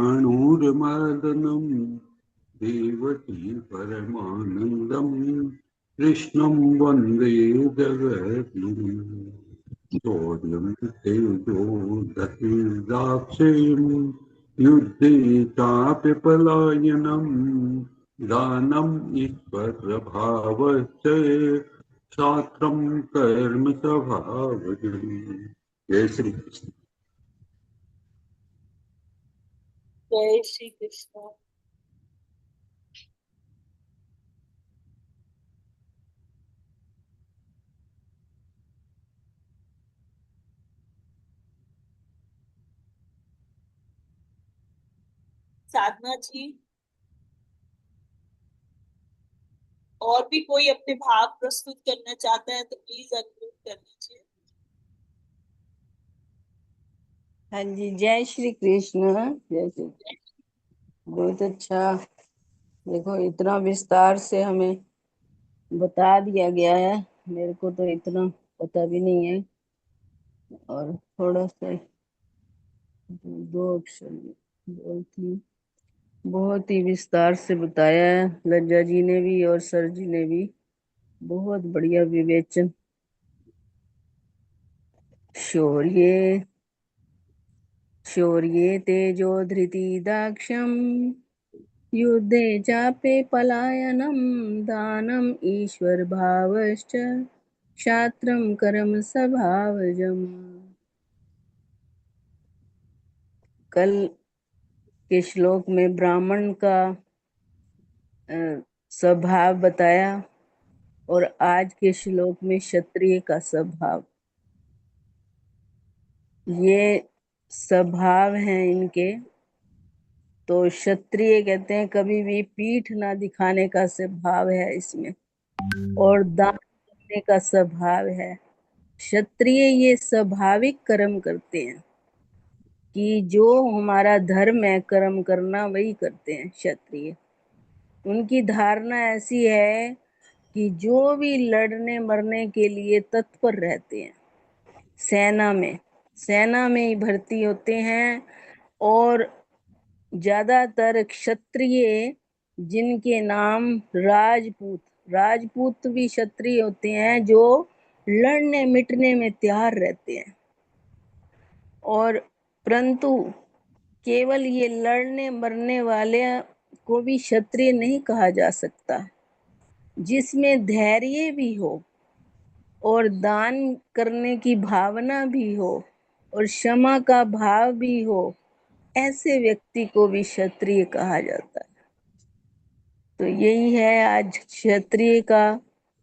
देवकी परमानन्दं कृष्णं वन्दे जगद्गुरुं। शौर्यं तेजो दतिर्दाक्षिण्यं युद्धे चापि पलायनं दानम् ईश्वरभावश्च क्षात्रं कर्म स्वभावजम्। जय श्री कृष्ण। जय श्री कृष्ण। साधना जी और भी कोई अपने भाव प्रस्तुत करना चाहता है तो प्लीज अनम्यूट कर लीजिए। हाँ जी जय श्री कृष्ण। जय श्री। बहुत अच्छा। देखो इतना विस्तार से हमें बता दिया गया है, मेरे को तो इतना पता भी नहीं है। और थोड़ा सा दो अक्षर बहुत ही विस्तार से बताया है लज्जा जी ने भी और सर जी ने भी। बहुत बढ़िया विवेचन। शौर्ये शौर्ये तेजो धृति दाक्ष्यम युद्धे चापे पलायनम दानम ईश्वर भावश्च क्षात्रम कर्म स्वभावजम्। कल के श्लोक में ब्राह्मण का स्वभाव बताया और आज के श्लोक में क्षत्रिय का स्वभाव। ये स्वभाव हैं इनके। तो क्षत्रिय कहते हैं कभी भी पीठ ना दिखाने का स्वभाव है इसमें, और दान करने का स्वभाव है। क्षत्रिय ये स्वाभाविक कर्म करते हैं कि जो हमारा धर्म है कर्म करना वही करते हैं क्षत्रिय। उनकी धारणा ऐसी है कि जो भी लड़ने मरने के लिए तत्पर रहते हैं, सेना में ही भर्ती होते हैं। और ज्यादातर क्षत्रिय जिनके नाम राजपूत भी क्षत्रिय होते हैं जो लड़ने मिटने में तैयार रहते हैं। और परंतु केवल ये लड़ने मरने वाले को भी क्षत्रिय नहीं कहा जा सकता। जिसमें धैर्य भी हो और दान करने की भावना भी हो और क्षमा का भाव भी हो, ऐसे व्यक्ति को भी क्षत्रिय कहा जाता है। तो यही है आज क्षत्रिय का।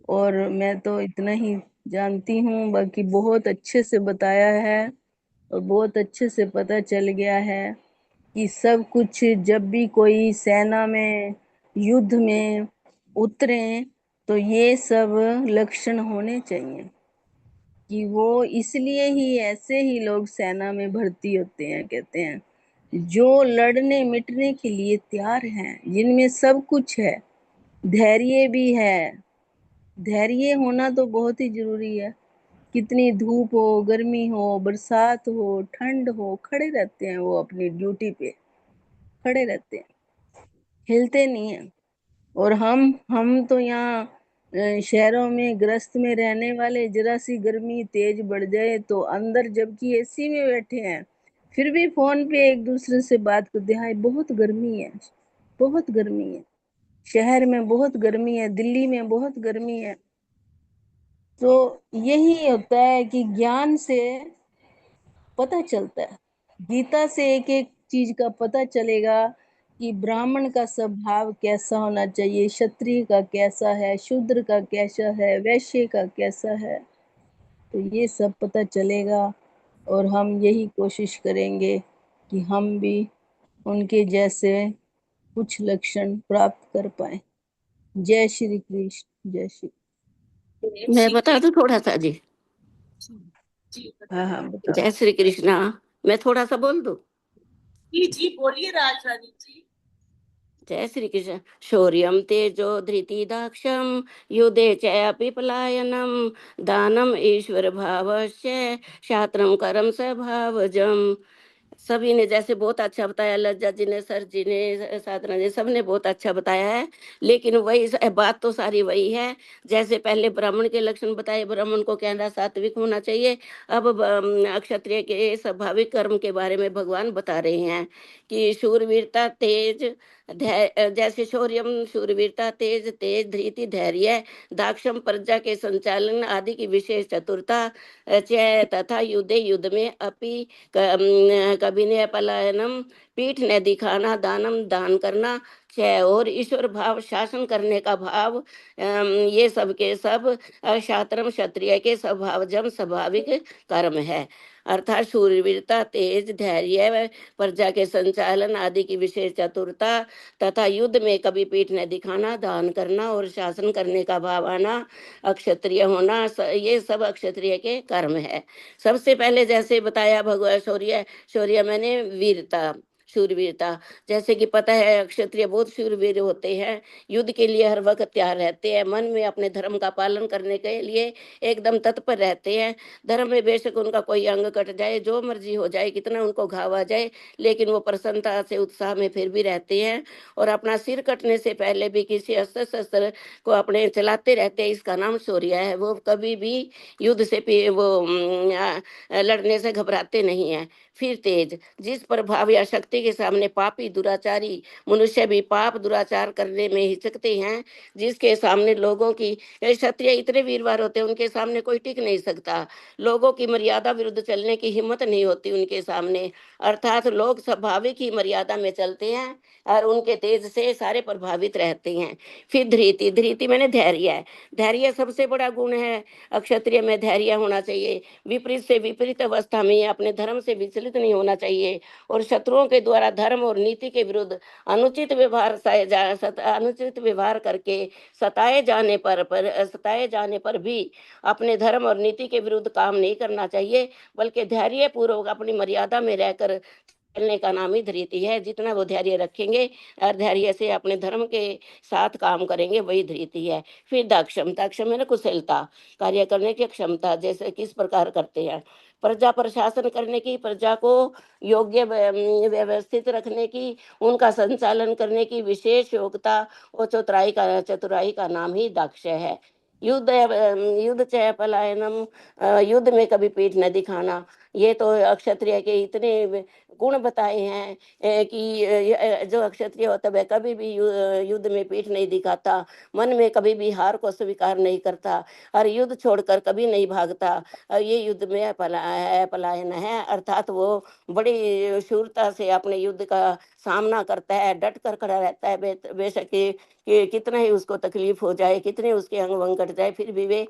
और मैं तो इतना ही जानती हूँ, बाकी बहुत अच्छे से बताया है और बहुत अच्छे से पता चल गया है कि सब कुछ जब भी कोई सेना में युद्ध में उतरे तो ये सब लक्षण होने चाहिए कि वो इसलिए ही ऐसे ही लोग सेना में भर्ती होते हैं। कहते हैं जो लड़ने मिटने के लिए तैयार हैं, जिनमें सब कुछ है, धैर्य भी है। धैर्य होना तो बहुत ही जरूरी है। कितनी धूप हो, गर्मी हो, बरसात हो, ठंड हो, खड़े रहते हैं वो अपनी ड्यूटी पे, खड़े रहते हैं, हिलते नहीं है। और हम तो यहाँ शहरों में ग्रस्त में रहने वाले जरा सी गर्मी तेज बढ़ जाए तो अंदर जबकि एसी में बैठे हैं फिर भी फोन पे एक दूसरे से बात करते हैं, "हाय, बहुत गर्मी है, बहुत गर्मी है, शहर में बहुत गर्मी है, दिल्ली में बहुत गर्मी है।" तो यही होता है कि ज्ञान से पता चलता है, गीता से एक एक चीज का पता चलेगा कि ब्राह्मण का स्वभाव कैसा होना चाहिए, क्षत्रिय का कैसा है, शूद्र का कैसा है, वैश्य का कैसा है। तो ये सब पता चलेगा और हम यही कोशिश करेंगे कि हम भी उनके जैसे कुछ लक्षण प्राप्त कर पाए। जय श्री कृष्ण, जय श्री। मैं बता दूं थोड़ा सा जी? हाँ हाँ बताओ। जय श्री कृष्णा। मैं थोड़ा सा बोल दूं? जी जी बोलिए राजरानी जी। जय श्री कृष्ण। शौर्यं तेजो धृतिदाक्षं युधे चैपि पलायनं दानम ईश्वर भावस्य शास्त्रम करम स्वभावजम। सभी ने जैसे बहुत अच्छा बताया, लज्जा जी ने, सर जी ने, साधना जी, सबने बहुत अच्छा बताया है। लेकिन वही बात तो सारी वही है। जैसे पहले ब्राह्मण के लक्षण बताए, ब्राह्मण को कहना सात्विक होना चाहिए। अब क्षत्रिय के स्वाभाविक कर्म के बारे में भगवान बता रहे हैं कि शूरवीरता, तेज, जैसे शौर्यम शूरवीरता, तेज, तेज धृति, धैर्य, दाक्षम प्रजा के संचालन आदि की विशेष चतुरता, चय तथा युद्धे युद्ध में अपि कभिनय पलायनम, पीठ न दिखाना, दानम दान करना, क्षय और ईश्वर भाव, शासन करने का भाव, ये सब के सब शास्त्रम क्षत्रिय के स्वभावजम स्वाभाविक कर्म है। अर्थात शूरवीरता, तेज, धैर्य, प्रजा के संचालन आदि की विशेष चतुरता तथा युद्ध में कभी पीठ न दिखाना, दान करना और शासन करने का भाव आना, अक्षत्रिय होना, ये सब अक्षत्रिय के कर्म है। सबसे पहले जैसे बताया भगवान, शौर्य, शौर्य मैंने वीरता, शूरवीरता। जैसे कि पता है क्षत्रिय बहुत शूरवीर होते हैं, युद्ध के लिए हर वक्त तैयार रहते हैं, मन में अपने धर्म का पालन करने के लिए एकदम तत्पर रहते हैं। धर्म में बेशक उनका कोई अंग कट जाए, जो मर्जी हो जाए, कितना उनको घाव आ जाए, लेकिन वो प्रसन्नता से उत्साह में फिर भी रहते हैं और अपना सिर कटने से पहले भी किसी अस्त्र शस्त्र को अपने चलाते रहते हैं। इसका नाम शौर्य है। वो कभी भी युद्ध से लड़ने से घबराते नहीं हैं। फिर तेज, जिस प्रभाव या शक्ति के सामने पापी दुराचारी मनुष्य भी पाप दुराचार करने में हिचकते हैं, जिसके सामने लोगों की, क्षत्रिय इतने वीरवार होते हैं, उनके सामने कोई टिक नहीं सकता। लोगों की मर्यादा विरुद्ध चलने की हिम्मत नहीं होती उनके सामने। अर्थात लोग स्वाभाविक ही मर्यादा में चलते हैं और उनके तेज से सारे प्रभावित रहते हैं। फिर धृति, धृति मैंने धैर्य है। धैर्य सबसे बड़ा गुण है। अक्षत्रिय में धैर्य होना चाहिए। विपरीत से विपरीत अवस्था में अपने धर्म से विचलित नहीं होना चाहिए और शत्रुओं के द्वारा धर्म और नीति के विरुद्ध अनुचित व्यवहार करके सताए जाने पर भी अपने धर्म और नीति के विरुद्ध काम नहीं करना चाहिए, बल्कि धैर्य पूर्वक अपनी मर्यादा में रहकर चलने का नाम ही धृति है। जितना वो धैर्य रखेंगे और धैर्य से अपने धर्म के साथ काम करेंगे, वही धृति है। फिर दाक्षम, दाक्षम है ना कुशलता, कार्य करने की क्षमता। जैसे किस प्रकार करते हैं, प्रजा पर शासन करने की, प्रजा को योग्य व्यवस्थित रखने की, उनका संचालन करने की विशेष योग्यता और चतुराई का नाम ही दाक्ष है। युद्ध चय पलायनम, युद्ध में कभी पीठ न दिखाना। ये तो क्षत्रिय के इतने गुण बताए हैं कि जो क्षत्रिय होता है कभी भी युद्ध में पीठ नहीं दिखाता, मन में कभी भी हार को स्वीकार नहीं करता और युद्ध छोड़कर कभी नहीं भागता। ये युद्ध में पलायन है, अर्थात वो बड़ी शूरता से अपने युद्ध का सामना करता है, डट कर खड़ा रहता है। बेशक कि कितना ही उसको तकलीफ हो जाए, कितने उसके अंग वंग कट जाए, फिर भी वे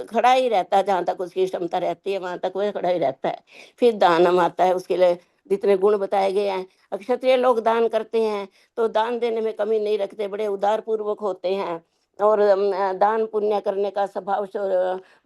खड़ा ही रहता है। जहाँ तक उसकी क्षमता रहती है वहां तक वह खड़ा ही रहता है। फिर दानम आता है, उसके लिए जितने गुण बताए गए हैं। क्षत्रिय लोग दान करते हैं तो दान देने में कमी नहीं रखते, बड़े उदार पूर्वक होते हैं और दान पुण्य करने का स्वभाव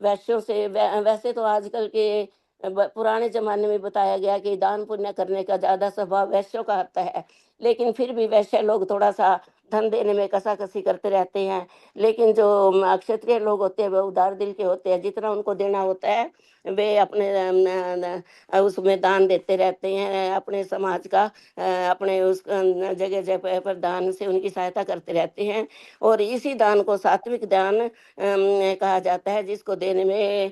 वैश्यों से वैसे तो आजकल के पुराने जमाने में बताया गया कि दान पुण्य करने का ज्यादा स्वभाव वैश्यों का आता है, लेकिन फिर भी वैश्य लोग थोड़ा सा धन देने में कसाकसी करते रहते हैं। लेकिन जो क्षत्रिय लोग होते हैं, वे उदार दिल के होते हैं। जितना उनको देना होता है, वे अपने उसमें दान देते रहते हैं। अपने समाज का अपने उस जगह जगह पर दान से उनकी सहायता करते रहते हैं। और इसी दान को सात्विक दान कहा जाता है, जिसको देने में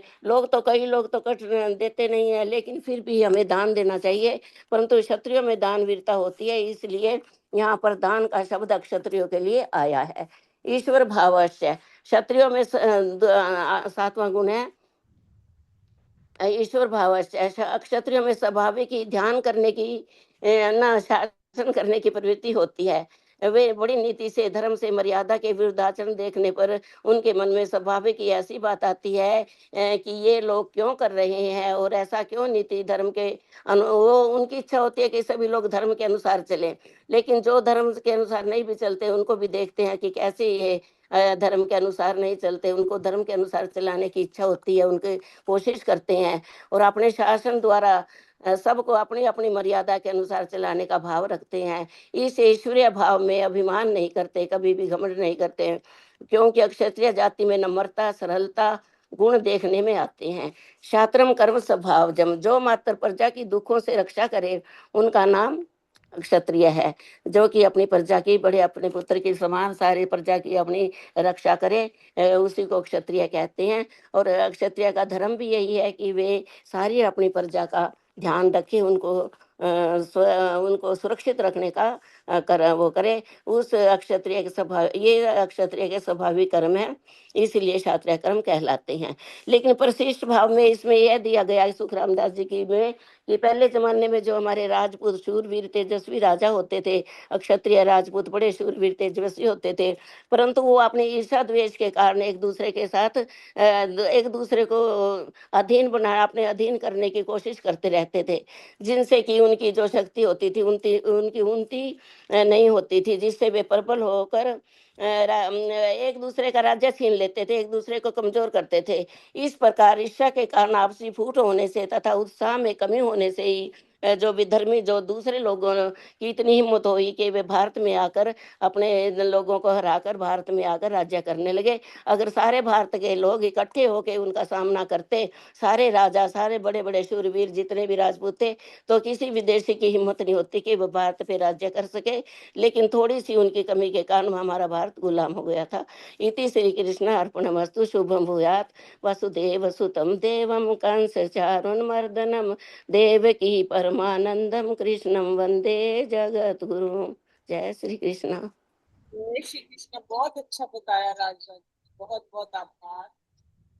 कई लोग तो कट देते नहीं है, लेकिन फिर भी हमें दान देना चाहिए। परंतु क्षत्रियों में दान वीरता होती है, इसलिए यहाँ पर दान का शब्द क्षत्रियों के लिए आया है। ईश्वर भावस्य, क्षत्रियों में 7वां गुण है ईश्वर भावस्य। क्षत्रियों में स्वाभाविक ही ध्यान करने की न शासन करने की प्रवृत्ति होती है। वे बड़ी नीति से, धर्म से, मर्यादा के विरुद्ध आचरण देखने पर उनके मन में स्वाभाविक ही ऐसी बात आती है कि ये लोग क्यों कर रहे हैं और ऐसा क्यों नीति धर्म के वो उनकी इच्छा होती है कि सभी लोग धर्म के अनुसार चले। लेकिन जो धर्म के अनुसार नहीं भी चलते, उनको भी देखते हैं कि कैसे ये धर्म के अनुसार नहीं चलते। उनको धर्म के अनुसार चलाने की इच्छा होती है, उनके कोशिश करते हैं और अपने शासन द्वारा सबको अपनी अपनी मर्यादा के अनुसार चलाने का भाव रखते हैं। इस ईश्वरीय भाव में अभिमान नहीं करते, कभी भी घमंड नहीं करते हैं, क्योंकि क्षत्रिय जाति में नम्रता, सरलता गुण देखने में आते हैं। शात्रम कर्म स्वभावजम, जो मात्र प्रजा की दुखों से रक्षा करे, उनका नाम क्षत्रिय है। जो कि अपनी प्रजा की बड़े अपने पुत्र की समान सारी प्रजा की अपनी रक्षा करे, उसी को क्षत्रिय कहते हैं। और क्षत्रिय का धर्म भी यही है कि वे सारी अपनी प्रजा का ध्यान रखे, उनको सुरक्षित रखने का वो करे। उस क्षत्रिय के स्वभाव, ये क्षत्रिय के स्वाभाविक कर्म है, इसलिए क्षत्रिय कर्म कहलाते हैं। लेकिन परिशिष्ट भाव में इसमें यह दिया गया है सुखराम दास जी की में कि पहले जमाने में जो हमारे राजपूत शूरवीर तेजस्वी राजा होते थे, क्षत्रिय राजपूत बड़े शूरवीर तेजस्वी होते थे, परंतु वो अपने ईर्ष्या द्वेष के कारण एक दूसरे के साथ एक दूसरे को अपने अधीन करने की कोशिश करते रहते थे, जिनसे कि उनकी जो शक्ति होती थी उनकी उन्नति नहीं होती थी, जिससे वे प्रबल होकर एक दूसरे का राज्य छीन लेते थे, एक दूसरे को कमजोर करते थे। इस प्रकार ईर्ष्या के कारण आपसी फूट होने से तथा उत्साह में कमी होने से ही जो विधर्मी जो दूसरे लोगों की इतनी हिम्मत हुई कि वे भारत में आकर अपने लोगों को हराकर भारत में आकर राज्य करने लगे। अगर सारे भारत के लोग इकट्ठे होकर उनका सामना करते, सारे राजा, सारे बड़े बड़े शूरवीर जितने भी राजपूत थे, तो किसी विदेशी की हिम्मत नहीं होती कि वो भारत पे राज्य कर सके। लेकिन थोड़ी सी उनकी कमी के कारण हमारा भारत गुलाम हो गया था। इति श्री कृष्ण अर्पणमस्तु। शुभम भूयात्। वसुदेव सुतम देवम कंस चारुणमर्दनम देवकी परमानंदम कृष्णम वंदे जगत गुरु। जय श्री कृष्ण। जय श्री कृष्ण। बहुत अच्छा बताया राजा, बहुत बहुत आभार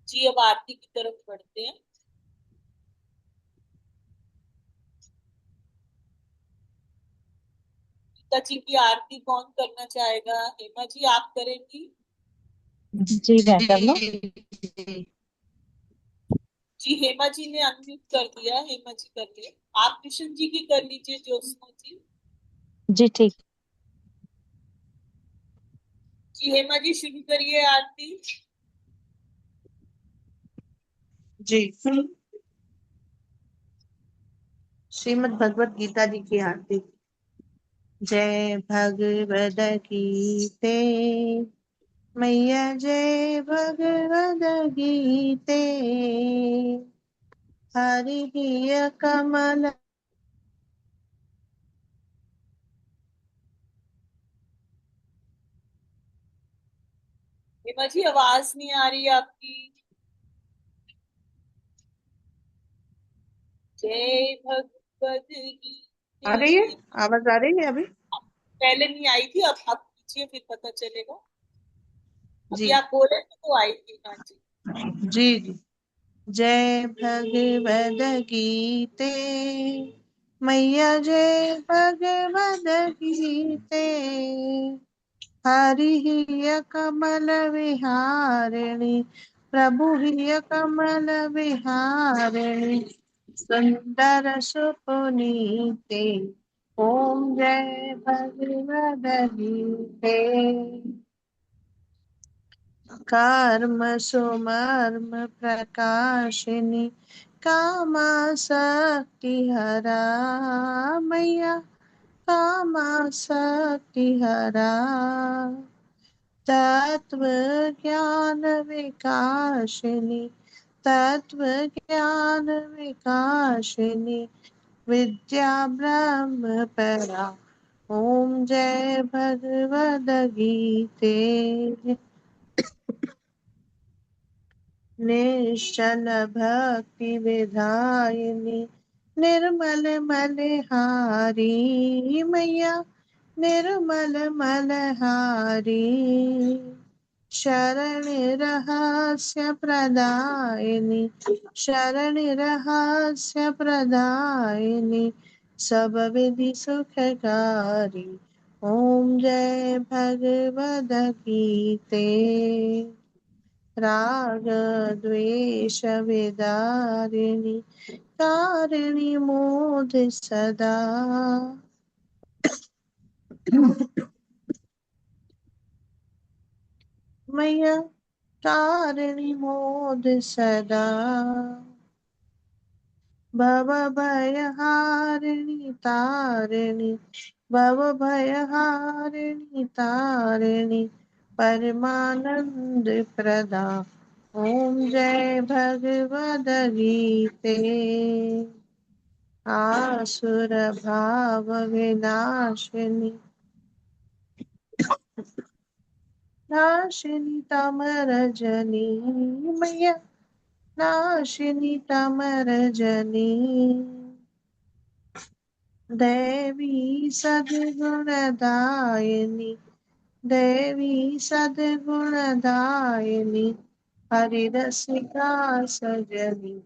जी। अब आरती की तरफ बढ़ते हैं। गीता जी की आरती कौन करना चाहेगा? हेमा जी आप करेंगी? जी मैं कर लूं? जी हेमा जी ने अनम्यूट कर दिया, हेमा जी कर लिए। आप कृष्ण जी की कर लीजिए, ज्योत्सना जी। जी ठीक। जी हेमा जी शुरू करिए आरती। जी। श्रीमद् भगवत गीता जी की आरती। जय भगवद गीते मैया, जय भगवद गीते। हरि कमल हेमा जी आवाज नहीं आ रही आपकी। जय भगवद गीते। आ रही है? आवाज आ रही है अभी? पहले नहीं आई थी, अब आप कीजिए फिर पता चलेगा। अभी जी आप बोले तो आई थी। हाँ जी जी जी। जय भगवद गीते मैया, जय भगवद गीते। हरि कमल विहारिणी प्रभु हिय कमल विहारिणी सुंदर सुपुनीते। ओम जय भगवद गीते। कर्म सुमर्म प्रकाशिनी कामा शक्ति हरा मैया, कामासक्ति हरा तत्व ज्ञान विकासिनी तत्व ज्ञान विकासिनी विद्या ब्रह्म परा। ओम जय भगवद गीते। निश्चल भक्ति विधायिनी निर्मल मलहारी मैया निर्मल मलहारी। शरण रहस्य प्रदायिनी शरण रहस्य प्रदायिनी सब विधि सुखकारी। ओम जय भगवद गीते। राग द्वेष विदारिणी कारिणी मोद सदा। मैया तारिणी मोद सदा। भव भयहारिणी तारिणी भव भयहारिणी तारिणी परमानंद प्रदा। ओम जय भगवद गीते। आसुर भाव विनाशिनी नाशिनी तमरजनी मैया नाशिनी तमरजनी। देवी सद्गुणदायिनी देवी सद्गुणदायिनी हरिरसिका सजनी।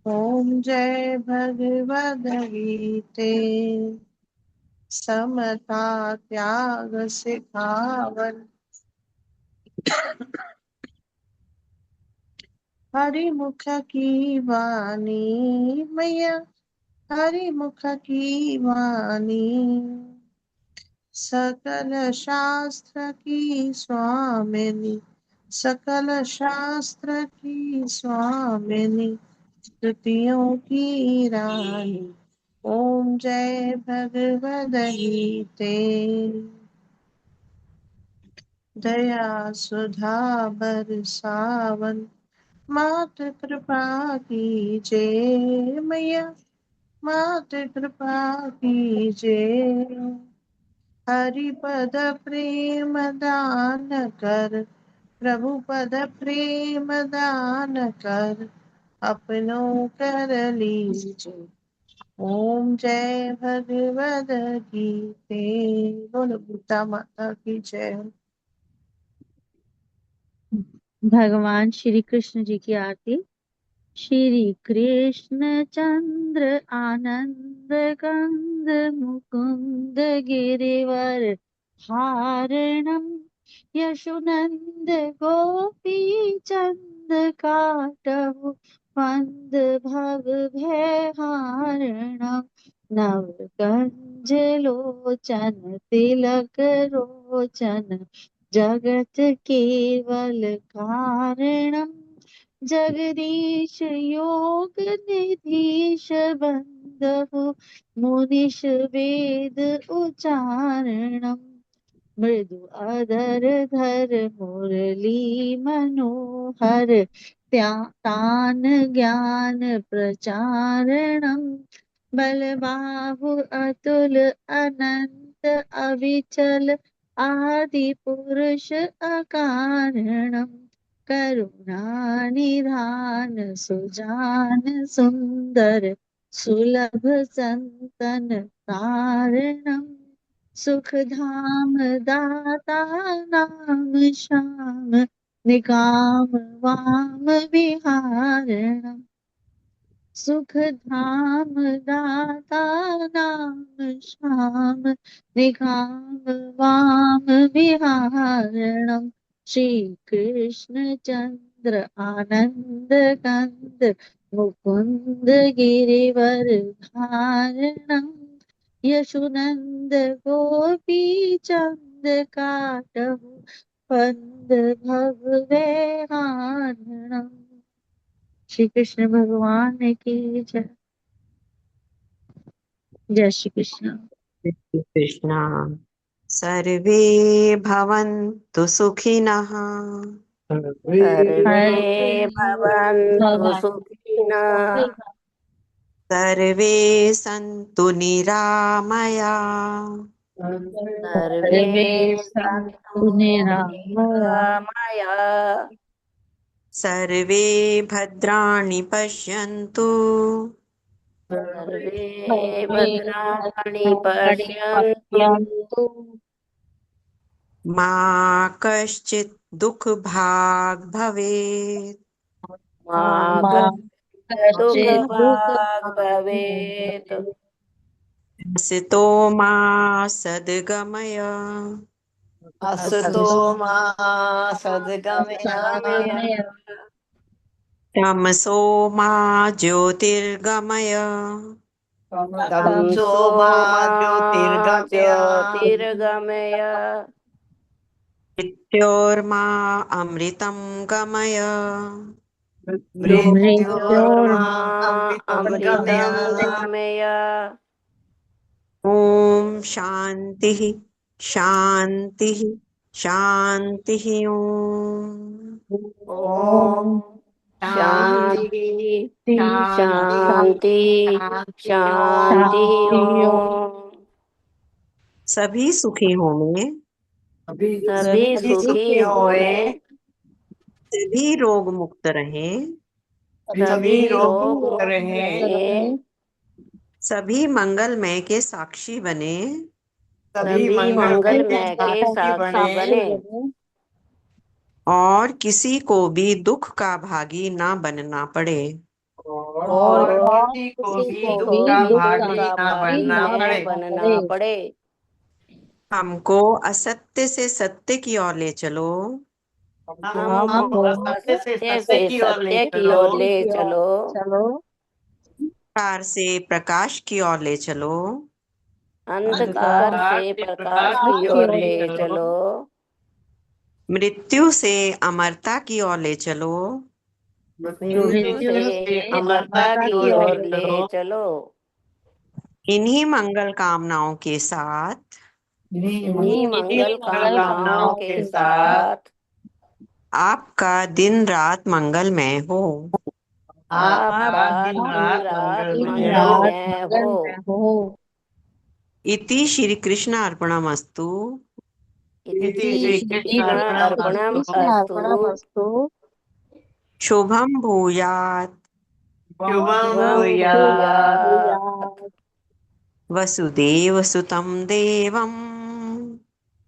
ओम जय भगवद गीते। समता त्याग सिखावन हरि मुख की वाणी मैया हरि मुख की वाणी। सकल शास्त्र की स्वामिनी सकल शास्त्र की स्वामिनी स्तुतियों की रानी। ओम जय भगवद गीते। दया सुधा बरसावन मात कृपा कीजे मैया मात कृपा कीजे। हरि पद प्रेम दान कर प्रभु पद प्रेम दान कर अपनों कर लीजे। ओम जय भगवद गीते। बोलो गीता माता की जय। भगवान श्री कृष्ण जी की आरती। श्री कृष्ण चंद्र आनंद कंद मुकुंद गिरिवर हारणम यशोनंद गोपी चंद काटहु मंद भव भयहारणम नव कंज लोचन तिलक रोचन जगत केवल कारणम जगदीश योग निधीश बंधु मुनिश वेद उच्चारणम मृदु अधर धर मुरली मनोहर तान ज्ञान प्रचारणम बलबाहु अतुल अनंत अविचल आदि पुरुष अकारणम करुणानिधान सुजान सुंदर सुलभ संतन कारणम सुखधाम दाता नाम श्याम निकाम वाम विहारणम सुखधाम दाता नाम श्याम निकाम वाम विहारणम श्री कृष्ण चंद्र आनंद कंद मुकुंद गिरिवर धारणम यशोनंद गोपी चंद काटहु पंद भव वैहारणम। श्री कृष्ण भगवान की जय। जय श्री कृष्ण। कृष्णा सर्वे भवन्तु सुखिनः सर्वे भवन्तु सुखिनः सर्वे सन्तु निरामया सर्वे सन्तु निरामया सर्वे भद्राणि पश्यन्तु सर्वे भद्राणि पश्यन्तु मा कश्चित् दुःखभाग् भवेत् मा कश्चित् दुःखभाग् भवेत् असतो मा सद्गमय असतो मा सद्गमय तमसो मा ज्योतिर्गमय तमसो मा ज्योतिर्गमय मृत्योर्मा अमृतं गमय मृत्योर्मा अमृतं गमय ॐ शान्तिः शान्तिः शान्तिः ॐ ॐ शांति शांति शांति ओम सभी सुखी होंगे सभी सुखी होए सभी रोग मुक्त रहें सभी रोग मुक्त रहे सभी मंगलमय के साक्षी बने सभी मंगलमय के साक्षी बने और किसी को भी दुख का भागी ना बनना पड़े और किसी को भी दुख का भागी ना बनना बनना पड़े हमको असत्य से सत्य की ओर ले चलो हमको सत्य से सत्य की ओर ले चलो अंधकार से प्रकाश की ओर ले चलो अंधकार से प्रकाश की ओर ले चलो मृत्यु से अमरता की ओर ले चलो मृत्यु से अमरता की ओर ले चलो इन्हीं मंगल कामनाओं के साथ इन्हीं मंगल कामनाओं के साथ आपका दिन रात मंगलमय हो आपका दिन रात मंगलमय हो इति श्री कृष्ण अर्पणमस्तु इति श्री कृष्ण अर्पणमस्तु शुभम भूयात् शुभम भूयात् वसुदेव सुतं देवम्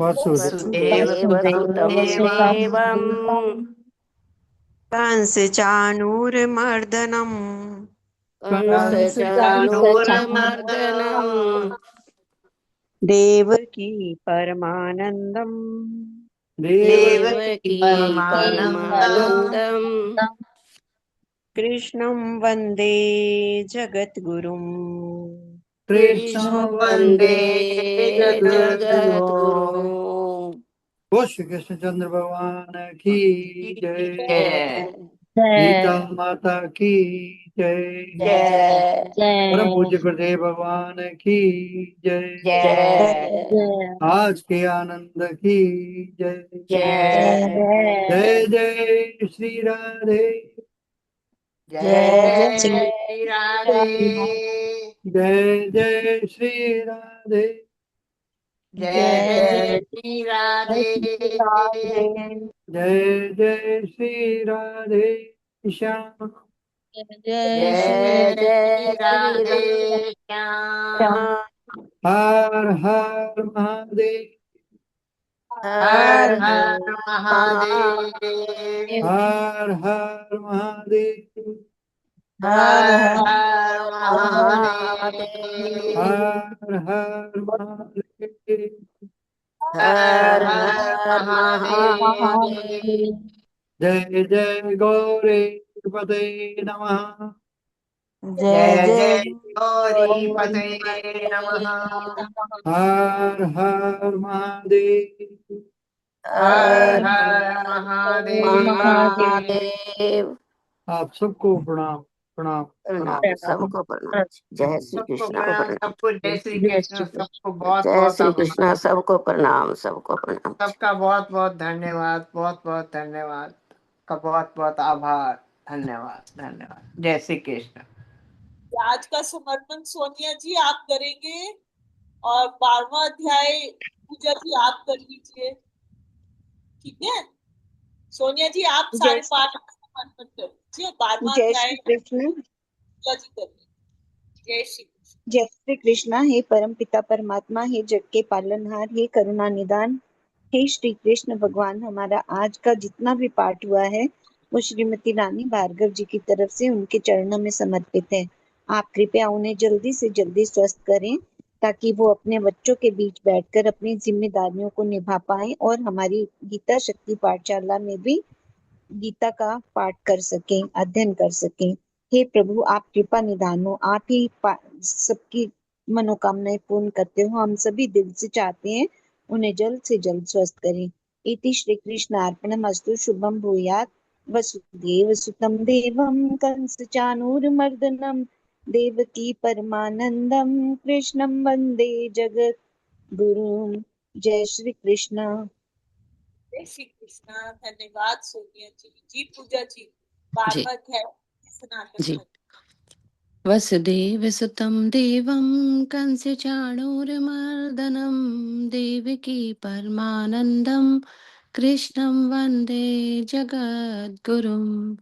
वसुदेव वसुदेव देवं कंस चाणूरमर्दनम् कंस चाणूरमर्दनम् देवकी परमानन्दम् देवकी परमानन्दम् कृष्णं वन्दे जगद्गुरुम् कृष्ण वन्दे जगद्गुरुम् वो श्री कृष्ण चंद्र भगवान की जय जय सीता माता की जय परम पूज्य गुरुदेव भगवान की जय जय आज के आनंद की जय जय जय जय श्री राधे जय राधे जय जय श्री राधे जय श्री राधे जय जय श्री राधे श्याम जय जय राधे श्याम हर हर महादेव हर हर महादेव हर हर महादेव हर हर महादेव हर हर महादेव हर हर महादेव जय जय गौरी पते नमः जय जय गौरी पते नमः हर हर महादेव हर हर महादेव महादेव आप सबको प्रणाम। प्रणाम प्रणाम, प्रणाम। सबको प्रणाम। जय श्री सबको कृष्ण प्रणाम, प्रणाम। सबको जय श्री जय कृष्ण, श्री कृष्ण। सबको बहुत जय बहुत श्री आभार, कृष्ण, सबको प्रणाम, सबको प्रणाम। सबका बहुत बहुत धन्यवाद, बहुत बहुत धन्यवाद का बहुत बहुत आभार, धन्यवाद धन्यवाद। जय श्री कृष्ण। आज का समर्पण सोनिया जी आप करेंगे और 12वां अध्याय पूजा जी आप कर लीजिए, ठीक है? सोनिया जी आप जय सारे पाठ का समर्पण कर लीजिए, 12वां जय अध्याय श्री कृष्ण। पूजा जी कर लीजिए। जय श्री कृष्ण। जय श्री कृष्णा। हे परम पिता परमात्मा, हे जग के पालनहार, हे करुणा निदान, हे श्री कृष्ण भगवान, हमारा आज का जितना भी पाठ हुआ है वो श्रीमती रानी भार्गव जी की तरफ से उनके चरणों में समर्पित है। आप कृपया उन्हें जल्दी से जल्दी स्वस्थ करें ताकि वो अपने बच्चों के बीच बैठकर अपनी जिम्मेदारियों को निभा पाए और हमारी गीता शक्ति पाठशाला में भी गीता का पाठ कर सकें, अध्ययन कर सकें। हे प्रभु, आप कृपा निधान हो, आप ही सबकी मनोकामनाएं पूर्ण करते हो। हम सभी दिल से चाहते हैं उन्हें जल्द से जल्द स्वस्थ करें। इति श्री कृष्ण अर्पणमस्तु। शुभम भूयात्। वसुदेव सुतं देवं कंस चाणूरमर्दनं देवकी परमानंदं कृष्णं वंदे जगत गुरुं। जय श्री कृष्ण। जय श्री कृष्ण। धन्यवाद सोनिया जी। जी पूजा जी जी 12वां अध्याय सनातन जी। धर्म। वसुदेवसुतं देवं कंसचाणूरमर्दनं देवकी परमानन्दं कृष्णं वन्दे जगद्गुरुम्।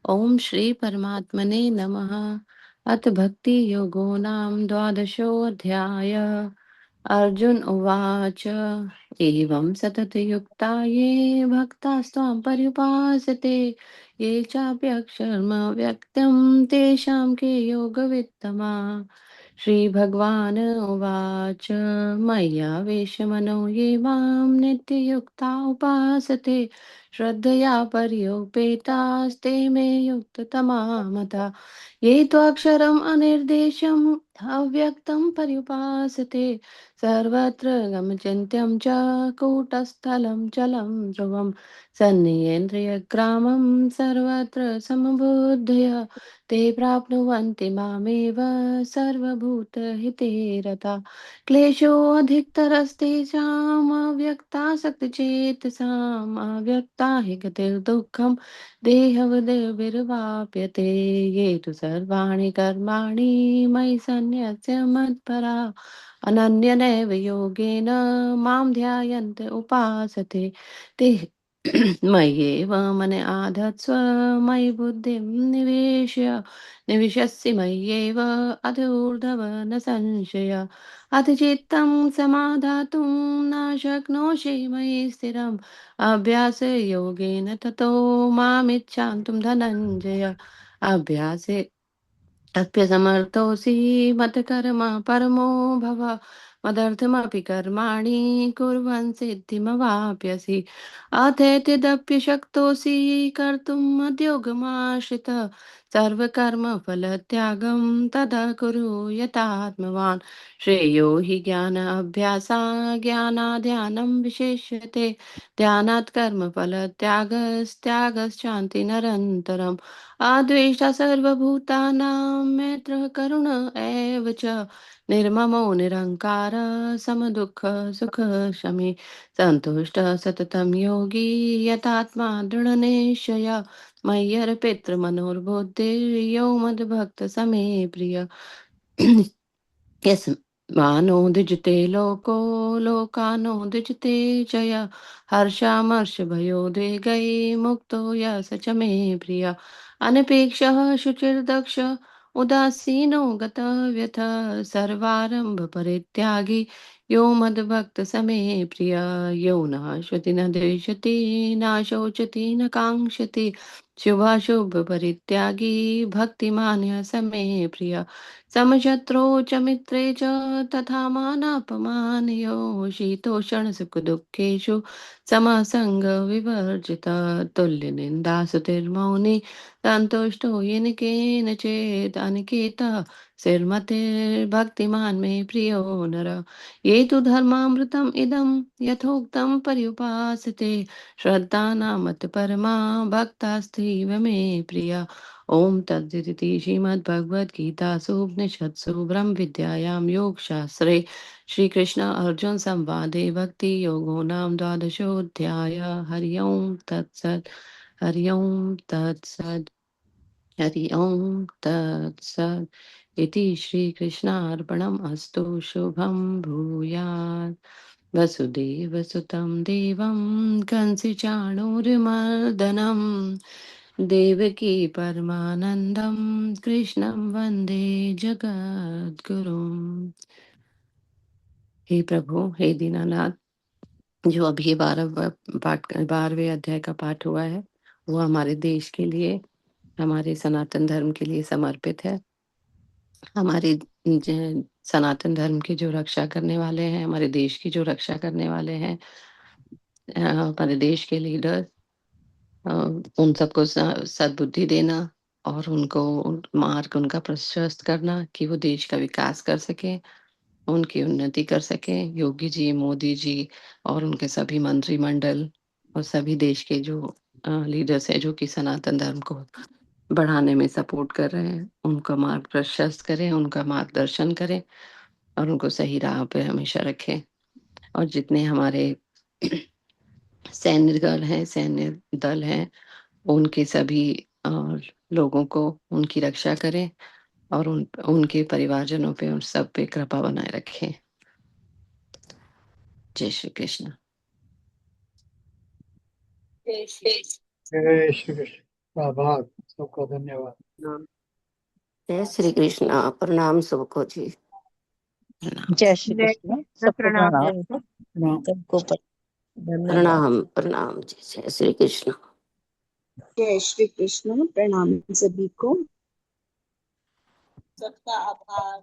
ॐ श्री परमात्मने नमः। अथ भक्ति योगो नाम द्वादशोऽध्याय। अर्जुन उवाच एवं सततयुक्ता ये भक्तास्त्वां पर्युपासते ये चाप्यक्षरम व्यक्तं तेषां के योगवित्तमा। श्रीभगवान् उवाच मय्यावेशमनो ये मां नित्ययुक्ता उपासते श्रद्धया पर्युपेतास्ते मे युक्ततमा मता। ये त्वाक्षरम् अनिर्देशम् अव्यक्तं पर्युपासते सर्वत्र गमचिन्त्यं च कूटस्थलं चलं ध्रुवं सन्नियेन्द्रियग्रामं सर्वत्र समबुद्धय ते प्राप्नुवन्ति मामेव सर्वभूतहिते रता। क्लेशोऽधिकतरस्तेषाम् अव्यक्तासक्तचेतसाम् अव्यक्ता हि गतिर्दुःखं देहवद्भिर्वाप्यते। ये तु सर्वाणि कर्माणि मयि सन्न्यस्य मत्परा अनन्यनैव योगेन मां ध्यायन्त उपासते ते मय्येव मन आधत्स्व मयि बुद्धिं निविशस्ि मय्येव अथ ऊर्ध्व न संशय। अथ चित्तं समाधातुं न शक्नोषि मयि स्थिरम् अभ्यासयोगेन ततो मामिच्छान्तुं धनञ्जय। अभ्यासे अप्यसमर्थोऽसि मत्कर्म परमो भव मदर्थमपि कर्माणि कुर्वन् सिद्धिमवाप्यसि। अथेत्यदप्यशक्तोऽसि कर्तुम् मद्योगमाश्रित सर्वकर्मफलत्यागं तदा कुरु यतात्मवान्। श्रेयो हि ज्ञान अभ्यासा ज्ञानाध्यानं विशेष्यते ध्यानात् कर्मफलत्यागस्त्यागश्चान्तिनरन्तरम्। अद्वेष्टा सर्वभूतानां मैत्रः करुण एव च निर्ममो निरङ्कार समदुःख सुख शमी सन्तुष्टः सततं योगी यतात्मा दृढनिश्चय मय्यर्पितृमनोर्बुद्धिर्यो मद्भक्त समे प्रिय। यस्मानो द्विजते लोको लोकानो द्विजते च य हर्षामर्षभयोद्वेगै मुक्तो य स च मे प्रिय। अनपेक्षः शुचिर्दक्ष उदासीनो गतव्यथ सर्वारम्भ परित्यागी यो मद्भक्त समे प्रिय। यो न श्रुति न द्वेषति न शोचति न काङ्क्षति शुभाशुभ परित्यागी भक्तिमान्य समे प्रिय। समशत्रौ च मित्रे च तथा मानापमानयो शीतोषणसुखदुःखेषु समसङ्गविवर्जितः तुल्यनिन्दास्तुतिर्मौनी सन्तुष्टो येन केनचित् अनिकेतः सिरमतिर्भक्तिमान् मे प्रियो नर। ये तु धर्मामृतम् इदं यथोक्तं पर्युपासते श्रद्धानामत परमा भक्तास्तीव मे प्रिया। ओम तत्सदिति श्रीमद्भगवद्गीतासु उपनिषत्सु ब्रह्म विद्यायां योग शास्त्रे श्री कृष्ण अर्जुन संवादे भक्ति योगो नाम द्वादशोऽध्याय। हरि ओम तत्सत्। हरि ओम तत्सत्। हरि ओम तत्सत्। इति श्री कृष्णार्पणम् अस्तु। शुभं भूयात्। वसुदेवसुतं देवं कंसचाणूरमर्दनं देवकी परमानन्दं कृष्णं वन्दे जगद्गुरुम्। हे प्रभु, हे दीनानाथ, जो अभी ये 12वें अध्याय का पाठ हुआ है वो हमारे देश के लिए, हमारे सनातन धर्म के लिए समर्पित है। हमारे सनातन धर्म की जो रक्षा करने वाले हैं, हमारे देश की जो रक्षा करने वाले हैं, हमारे देश के लीडर, उन सबको सद्बुद्धि देना और उनको मार्ग उनका प्रशस्त करना कि वो देश का विकास कर सके, उनकी उन्नति कर सके। योगी जी, मोदी जी और उनके सभी मंत्रिमंडल और सभी देश के जो लीडर्स हैं जो कि सनातन धर्म को बढ़ाने में सपोर्ट कर रहे हैं, उनका मार्ग प्रशस्त करें, उनका मार्गदर्शन करें और उनको सही राह पे हमेशा रखें। और जितने हमारे सैन्य दल हैं उनके सभी लोगों को उनकी रक्षा करें और उनके परिवारजनों पे, उन सब पे कृपा बनाए रखें। जय श्री कृष्ण। जय श्री जय श्री कृष्ण। आभार सबका, धन्यवाद। जय श्री कृष्ण। प्रणाम सबको जी। जय श्री कृष्ण। सबको प्रणाम प्रणाम। प्रणाम। सबको धन्यवाद। प्रणाम प्रणाम जी। जय श्री कृष्ण। जय श्री कृष्ण। प्रणाम सभी को। सबका आभार।